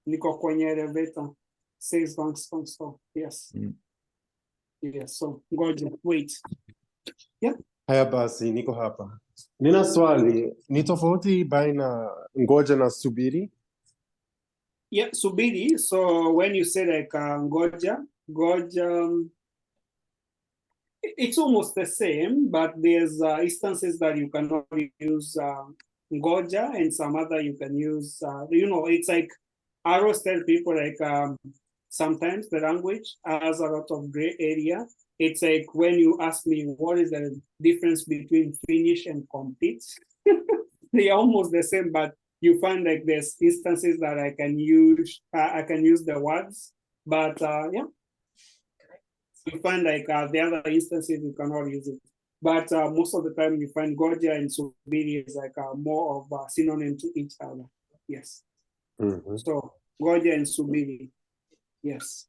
Niko kwenye elevator. Says Langston. So yes. Yes, so ngoja. Wait. Yeah. Haya basi, niko hapa. Nina swali, ni tofauti baina ngoja na subiri? Yeah, subiri. So when you say like ngoja, it's almost the same, but there's instances that you cannot use ngoja, and some other you can use. It's like I always tell people like sometimes the language has a lot of gray area. It's like when you ask me what is the difference between finish and complete, they are almost the same, but you find like there's instances that I can use the words, but yeah, you find like the other instances you cannot use it. But most of the time you find ngoja and subiri is like more of a synonym to each other. Yes. Mm-hmm. So ngoja and subiri. Yes.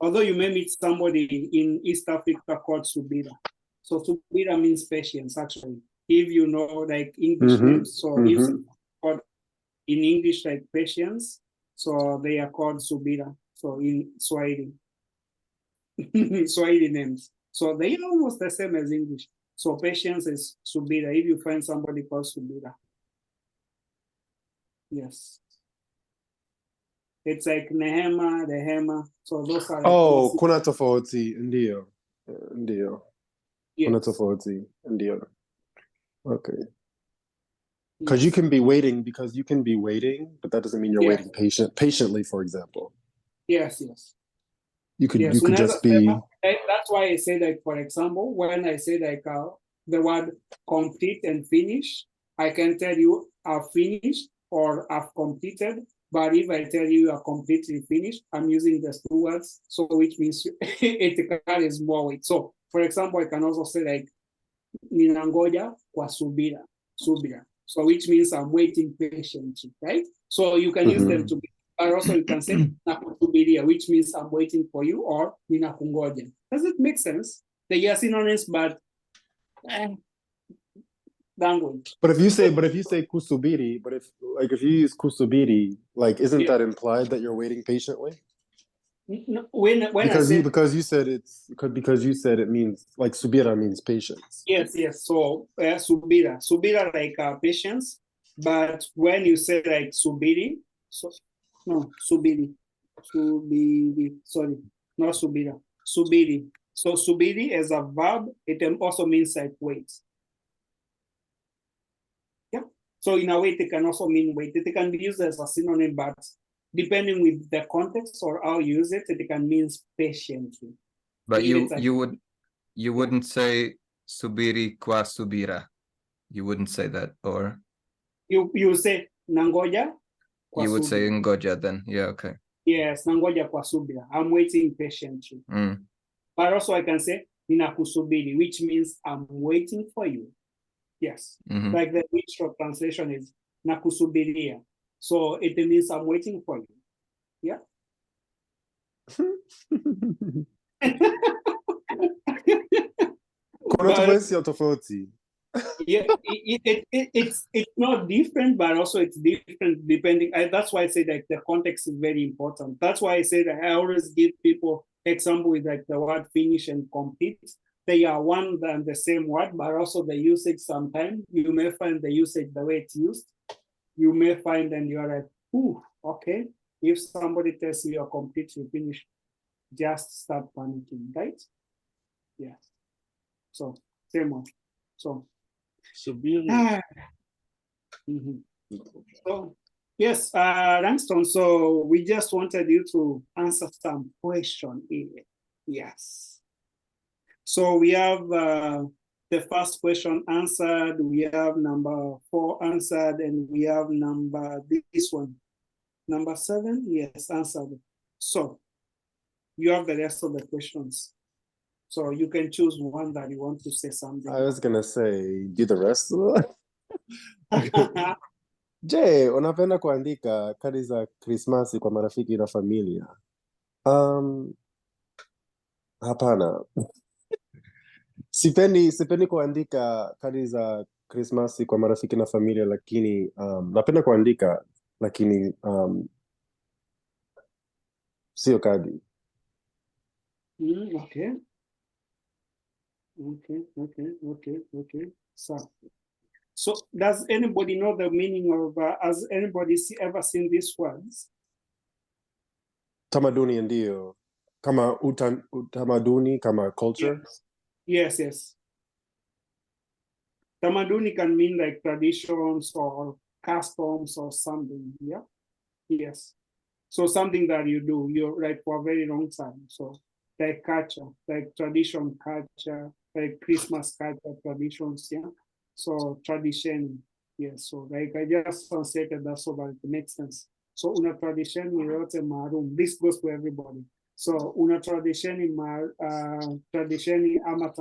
Although you may meet somebody in East Africa called subira. So subira means patience, actually. If you know like English names, so if called in English like patience, so they are called subira. So in Swahili. Swahili names. So they are almost the same as English. So patience is subira if you find somebody called subira. Yes. It's like Nehema, Rehema. So those are like kuna tofauti, ndio. Yes. Kuna tofauti, ndio. Okay. Because you can be waiting, but that doesn't mean you're waiting patiently, for example. Yes. You could just be. That's why I say like, for example, when I say like the word complete and finish, I can tell you I've finished or I've completed. But if I tell you are completely finished, I'm using the two words, so which means it carries more weight. So, for example, I can also say like ninangoja kwa subira. So which means I'm waiting patiently, right? So you can use them to be, but also you can say nakusubiria, which means I'm waiting for you, or ninakungoja. Does it make sense? They are synonyms, but language. But if you say kusubiri, if you use kusubiri, like isn't that implied that you're waiting patiently? Because you said it means like subira means patience. Yes. So subira like patience, but when you say like subiri, subiri, sorry, not subira, subiri. So subiri as a verb, it also means like wait. Yeah. So in a way, it can also mean wait. It can be used as a synonym, but depending with the context or how you use it, it can mean patiently. But you wouldn't say subiri kwa subira. You wouldn't say that, or you say nangoja kwa you would subira. say ngoja then. Yeah, okay. Yes, nangoja kwa subira. I'm waiting patiently. But also I can say ninakusubiri, which means I'm waiting for you. Yes. Like the short translation is nakusubiria. So it means I'm waiting for you. Yeah. Kuna tofauti ya tofauti. Yeah, it's not different, but also it's different depending. That's why I say that the context is very important. That's why I say that I always give people example with like the word finish and complete. They are one and the same word, but also the usage sometimes you may find the usage the way it's used. You may find and you're like, ooh, okay. If somebody tells you you're complete, you finish, just start panicking, right? Yeah. So same one. So So yes, Langston, so we just wanted you to answer some question here. Yes. So we have the first question answered, we have number 4 answered, and we have this one. Number 7, yes, answered. So you have the rest of the questions. So you can choose one that you want to say something. I was gonna say, do the rest of it. Je, unapenda kuandika kadi za Krismasi kwa marafiki na familia? Hapana. Sipendi kuandika kadi za Krismasi kwa marafiki na familia, lakini napenda kuandika, lakini sio kadi. Okay. Okay. So does anybody know the meaning of, has anybody ever seen these words? Tamaduni ndio. Kama utamaduni, kama culture. Yes. Tamaduni can mean like traditions or customs or something, yeah? Yes. So something that you do, you're like for a very long time. So like culture, like tradition culture, like Christmas culture traditions, yeah? So tradition, yes. So like I just translated that so that it makes sense. So una tradition yoyote maalum. This goes to everybody. So una tradition ama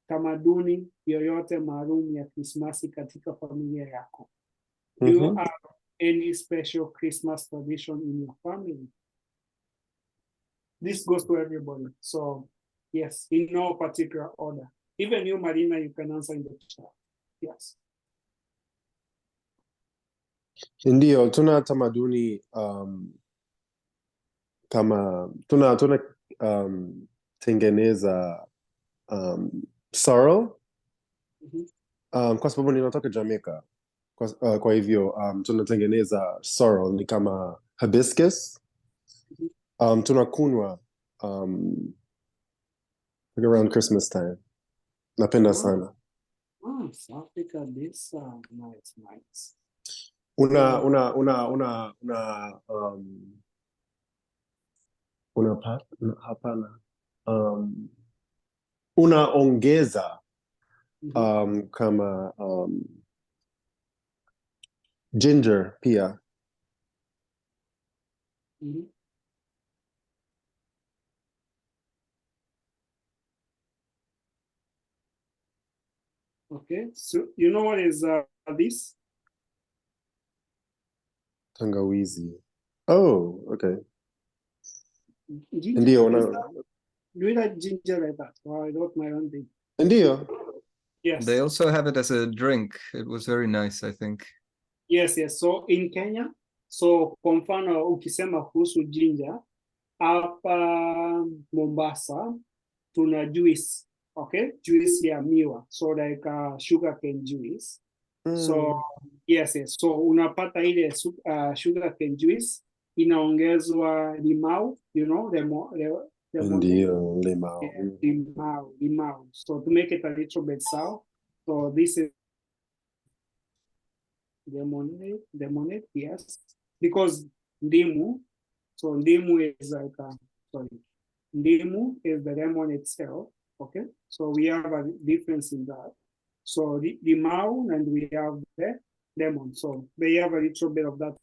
tamaduni yoyote maalum ya Krismasi katika familia yako. Do you have any special Christmas tradition in your family? This goes to everybody. So yes, in no particular order. Even you, Marina, you can answer in the chat. Yes. Ndio, tuna tamaduni kama tuna tengeneza sorrow kwa sababu ninatoka Jamaica. Kwa hivyo tunatengeneza sorrel ni kama hibiscus. Tunakunywa like around Christmas time. Napenda sana. Safi kabisa. Nice. Hapana. Unaongeza kama ginger pia. Okay, so you know what is this? Tangawizi. Oh, okay. Ginger. Ndio, Do you like ginger like that? Or I got my own thing. Ndio. Yes. They also have it as a drink. It was very nice, I think. Yes. So in Kenya, so kwa mfano ukisema kuhusu ginger, hapa Mombasa tuna juice, okay? Juice ya miwa, so like sugar cane juice. So yes. So unapata ile sugar cane juice inaongezwa limau, you know, Ndio, limau. Limau. So to make it a little bit sour. So this is lemonade, yes. Because ndimu, so ndimu is like ndimu is the lemon itself, okay? So we have a difference in that. So the limau and we have the lemon. So they have a little bit of that.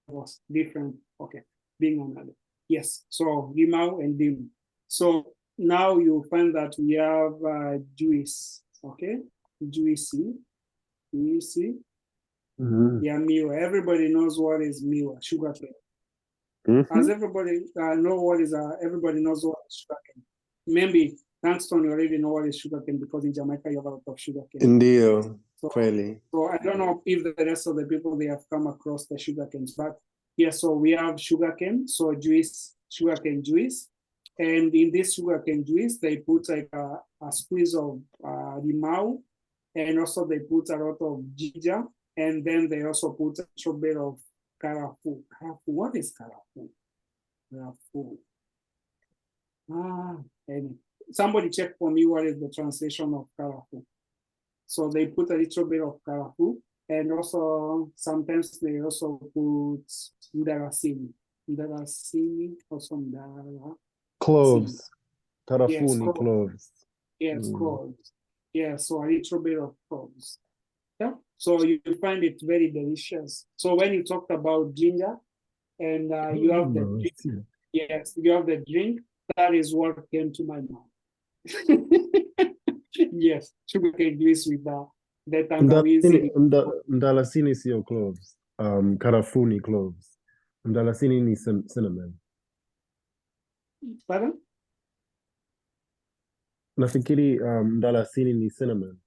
Was different, okay, being another. Yes, so limau and ndimu. So now you find that we have juice, okay? Juicy. Yeah, miwa. Everybody knows what is miwa, sugar cane. As everybody everybody knows what is sugarcane. Maybe Langston, you already know what is sugarcane because in Jamaica you have a lot of sugarcane. Indeed, so, clearly. So I don't know if the rest of the people they have come across the sugarcane, but yeah, so we have sugarcane, so juice, sugarcane juice. And in this sugarcane juice, they put like a squeeze of limau, and also they put a lot of ginger, and then they also put a little bit of karafu. What is karafu? Karafu. And somebody check for me what is the translation of karafu. So they put a little bit of karafu, and also sometimes they also put ndarasini. Ndarasini, also ndara. Cloves. Yes, Karafuni cloves. Yes, cloves. Yeah, so a little bit of cloves. Yeah, so you find it very delicious. So when you talked about ginger, and you have the drink, yes, you have the drink, that is what came to my mind. Yes, sugarcane juice with the tangawizi. Mdalasini sio cloves. Karafuni cloves. Mdalasini ni cinnamon. Pardon? Nafikiri mdalasini ni cinnamon.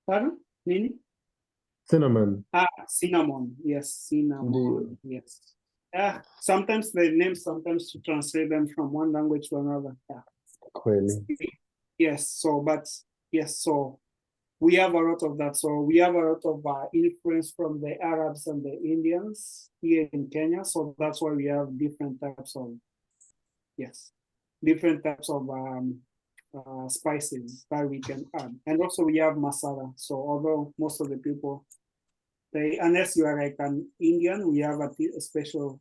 Pardon? Nini? Cinnamon. Cinnamon. Yes, cinnamon. Yes. Sometimes the names, sometimes to translate them from one language to another. Kweli. Yes, so we have a lot of that. So we have a lot of influence from the Arabs and the Indians here in Kenya. So that's why we have different types of spices that we can add. And also we have masala. So although most of the people, unless you are like an Indian, we have a special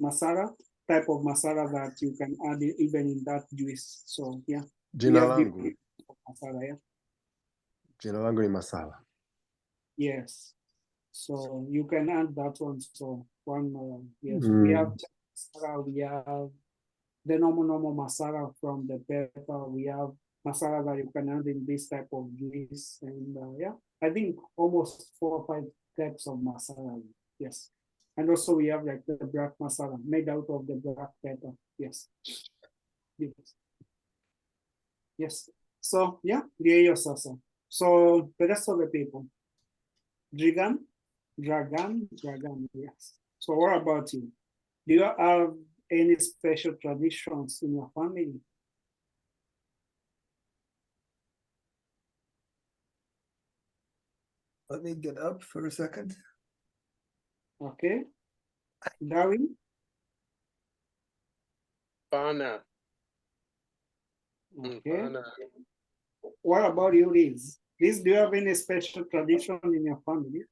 masala, type of masala that you can add even in that juice. So yeah. Jina langu. Masala, yeah. Jina langu ni masala. Yes. So you can add that one. So yes, we have masala, we have the normal masala from the pepper. We have masala that you can add in this type of juice. And I think almost 4 or 5 types of masala. Yes. And also we have like the black masala made out of the black pepper. Yes. Yes. So yeah, ndiyo sasa. So the rest of the people. Dragan, yes. So what about you? Do you have any special traditions in your family? Let me get up for a second. Okay. Darwin? Pana. Okay. What about you, Liz? Liz, do you have any special tradition in your family?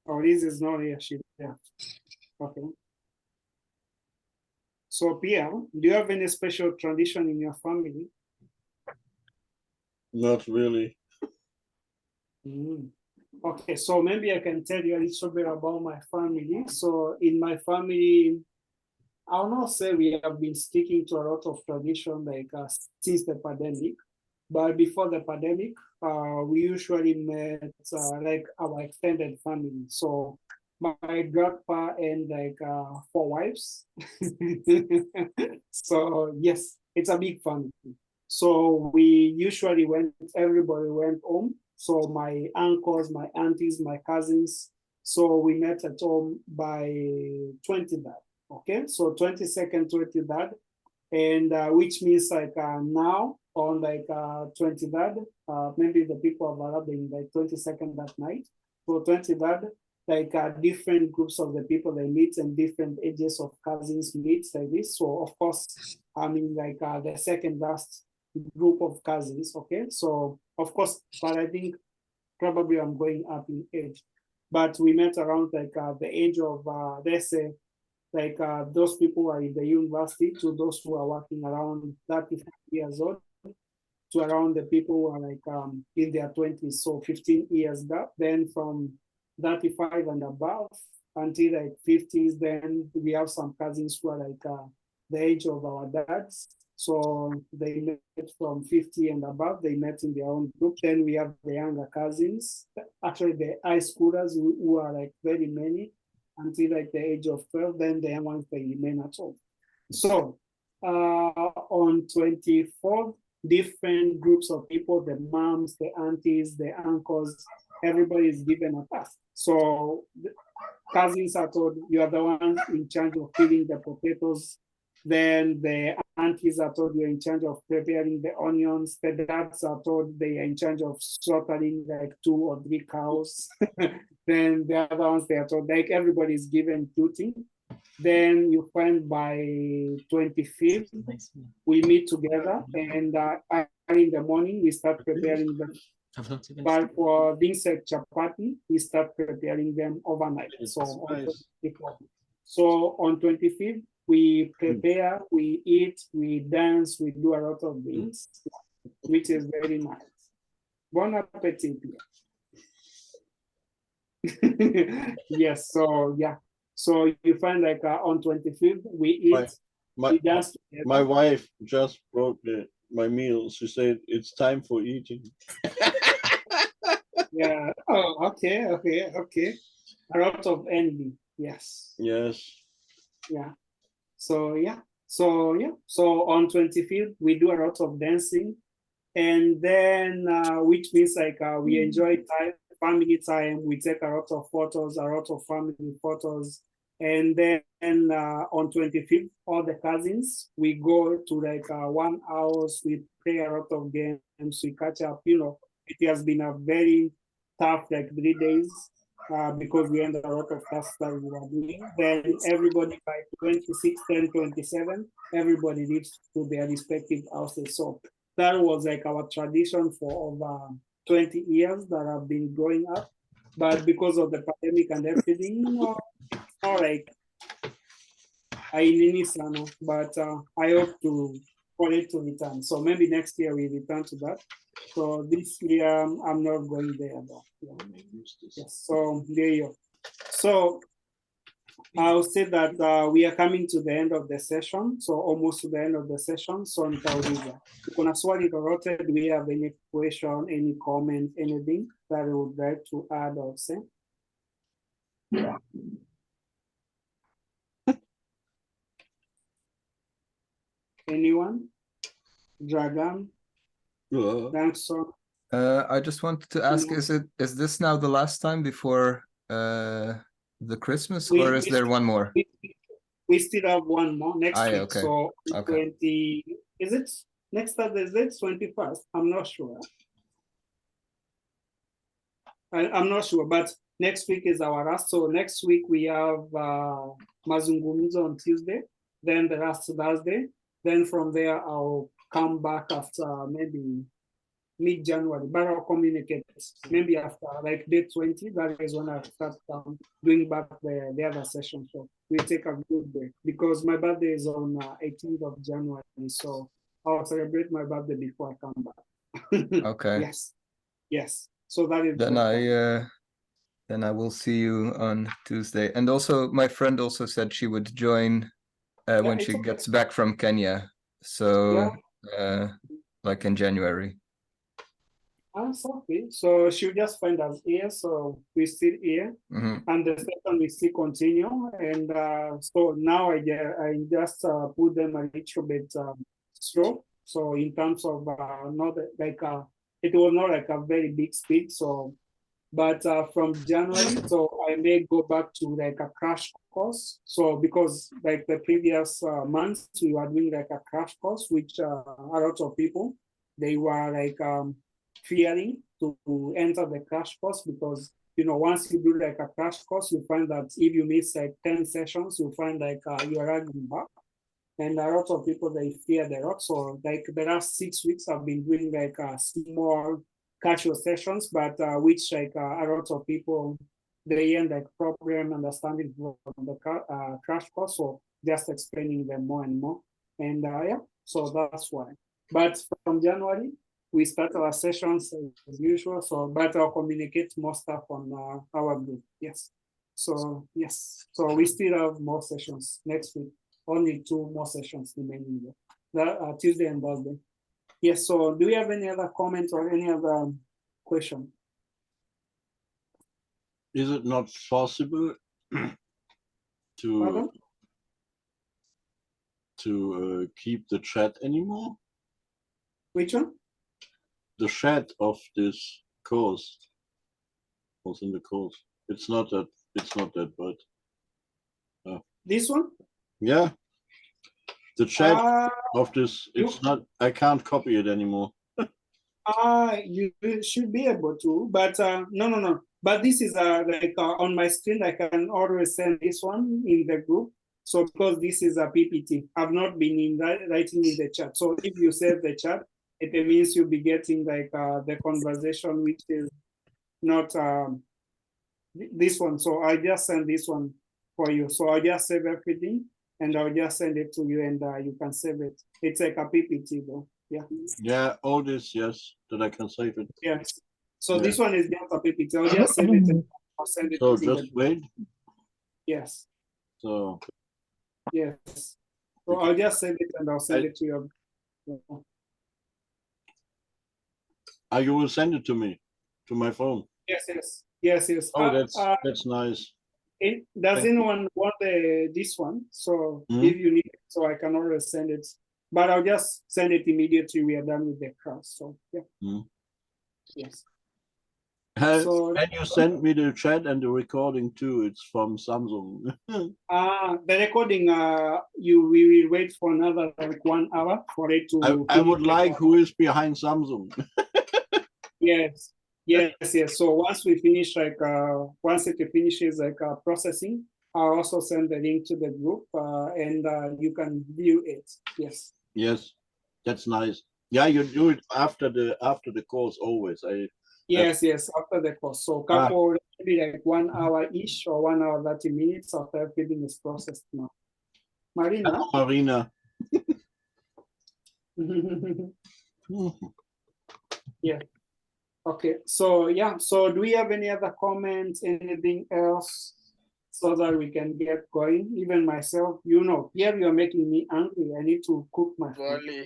Or Liz is not here, she's there. Okay. So Pierre, do you have any special tradition in your family? Not really. Okay, so maybe I can tell you a little bit about my family. So in my family, I'll not say we have been sticking to a lot of tradition like since the pandemic, but before the pandemic, we usually met like our extended family. So my grandpa and like 4 wives. So yes, it's a big family. So we usually everybody went home. So my uncles, my aunties, my cousins. So we met at home by 23rd. Okay, so 22nd, 23rd, and which means like now on like 23rd, maybe the people have arrived in like 22nd that night. So 23rd, like different groups of the people they meet and different ages of cousins meet like this. So of course, I mean like the second last group of cousins. Okay, so of course, but I think probably I'm going up in age, but we met around like the age of let's say like those people are in the university to those who are working around 35 years old to around the people who are like in their 20s, so 15 years gap. Then from 35 and above until like 50s, then we have some cousins who are like the age of our dads. So they met from 50 and above. They met in their own group. Then we have the younger cousins, actually the high schoolers who are like very many until like the age of 12. Then the young ones, they remain at home. So on 24th, different groups of people, the moms, the aunties, the uncles, everybody is given a task. So the cousins are told, you are the ones in charge of peeling the potatoes. Then the aunties are told you're in charge of preparing the onions. The dads are told they are in charge of slaughtering like 2 or 3 cows. Then the other ones, they are told, like everybody is given duty. Then you find by 25th, we meet together, and early in the morning, we start preparing them. But for things like chapati, we start preparing them overnight. So nice. On 25th, we prepare, we eat, we dance, we do a lot of things, which is very nice. Bon appetit. Yes, so yeah. So you find like on 25th, we eat, we dance together. My wife just brought my meal. She said, it's time for eating. Yeah, oh, okay. A lot of envy, yes. Yes. Yeah. So on 25th, we do a lot of dancing. And then, which means like we enjoy time, family time. We take a lot of photos, a lot of family photos. And then on 25th, all the cousins, we go to like one house, we play a lot of games, we catch up. You know, it has been a very tough like 3 days because we had a lot of tasks that we were doing. Then everybody by 26, 10, 27, everybody leaves to their respective houses. So that was like our tradition for over 20 years that have been growing up. But because of the pandemic and everything, you know, all right. But I hope for it to return. So maybe next year we return to that. So this year I'm not going there though. Yeah. Yes, so there you go. So I'll say that we are coming to the end of the session. So almost to the end of the session. So nitauliza. Kuna swali lolote, do we have any question, any comment, anything that you would like to add or say? Yeah. Anyone? Dragon? Dankson? I just wanted to ask, is this now the last time before the Christmas, or is there one more? We still have one more next week. Okay. So okay. 20, is it next Thursday? Is it 21st? I'm not sure. I'm not sure, but next week is our last. So next week we have Mazungumzo on Tuesday, then the last Thursday. Then from there, I'll come back after maybe mid-January, but I'll communicate maybe after like day 20. That is when I start doing back the other session. So we take a good break because my birthday is on 18th of January. So I'll celebrate my birthday before I come back. Okay. Yes. So that is then I will see you on Tuesday. And also, my friend also said she would join when she gets back from Kenya. So like in January. That's okay. So she'll just find us here. So we're still here. And the session will still continue. And so now I just put them a little bit slow. So in terms of not like it was not like a very big speed. So but from January, so I may go back to like a crash course. So because like the previous months we were doing like a crash course, which a lot of people, they were like fearing to enter the crash course because, you know, once you do like a crash course, you find that if you miss like 10 sessions, you find like you're running back. And a lot of people, they fear the lot. So like the last 6 weeks, I've been doing like a small casual sessions, but which like a lot of people, they end like problem understanding from the crash course. So just explaining them more and more. And so that's why. But from January, we start our sessions as usual. So, but I'll communicate more stuff on our group. Yes. So yes. So we still have more sessions next week. Only 2 more sessions remaining there. that Tuesday and Thursday. Yes, so do we have any other comments or any other question? Is it not possible to keep the chat anymore? Which one? The chat of this course was in the course. It's not that bad. This one? Yeah. The chat of this, it's not, I can't copy it anymore. You should be able to, but no. But this is like on my screen, I can always send this one in the group. So because this is a PPT, I've not been writing in the chat. So if you save the chat, it means you'll be getting like the conversation, which is not this one. So I just send this one for you. So I'll just save everything and I'll just send it to you and you can save it. It's like a PPT though. Yeah. Yeah, all this, yes, that I can save it. Yes. So this one is just a PPT. I'll just save it and I'll send it So to you. just wait. Yes. So yes. So I'll just save it and I'll send it to you. You will send it to me, to my phone. Yes. Oh, that's nice. Does anyone want this one? So if you need it, so I can always send it. But I'll just send it immediately we are done with the class. So yeah. Yes. So and you send me the chat and the recording too. It's from Samsung. The recording, we will wait for another like 1 hour for it to. I would like who is behind Samsung. Yes. So once we finish, like once it finishes like processing, I'll also send the link to the group and you can view it. Yes. Yes, that's nice. Yeah, you do it after the course always. Yes, after the course. So couple maybe like 1 hour ish or 1 hour 30 minutes after everything is processed now. Marina. Hello, Marina. Yeah. Okay. So yeah. So do we have any other comments? Anything else? So that we can get going. Even myself, Pierre, you're making me angry. I need to cook my food.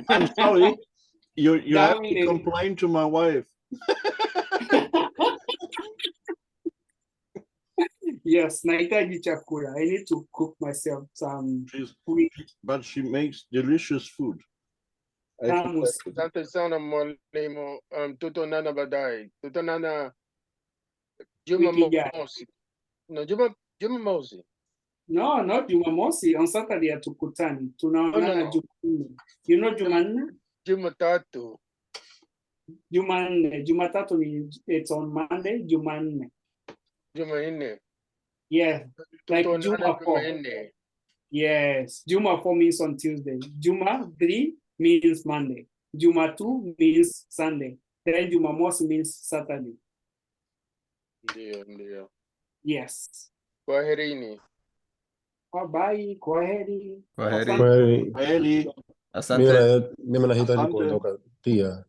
I'm sorry. You have to complain to my wife. Yes, nahitaji chakula. I need to cook myself some food. But she makes delicious food. Asante sana mwalimu. Tutaonana baadaye. Tutaonana Jumamosi. No, Jumamosi. No, not Jumamosi. On Saturday hatukutani. Tunaonana Jumanne. You know Jumanne? Jumatatu. Jumanne. Jumatatu it's on Monday. Jumanne. Jumanne. Yeah. Like Juma 4. Yes. Juma 4 means on Tuesday. Juma 3 means Monday. Juma 2 means Sunday. Then Jumamosi means Saturday. Ndio. Yes. Kwaherini. Bye. Kwaheri. Kwaheri. Asante. Mimi nahitaji kuondoka pia.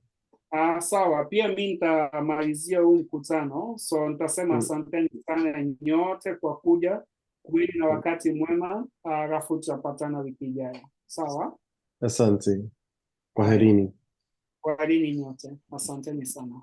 Sawa, pia mi nitamalizia huu mkutano, so nitasema asanteni sana nyote kwa kuja, kuweni na wakati mwema, alafu tutapatana wiki ijayo. Sawa? Asante. Kwaherini. Kwaherini nyote. Asanteni sana.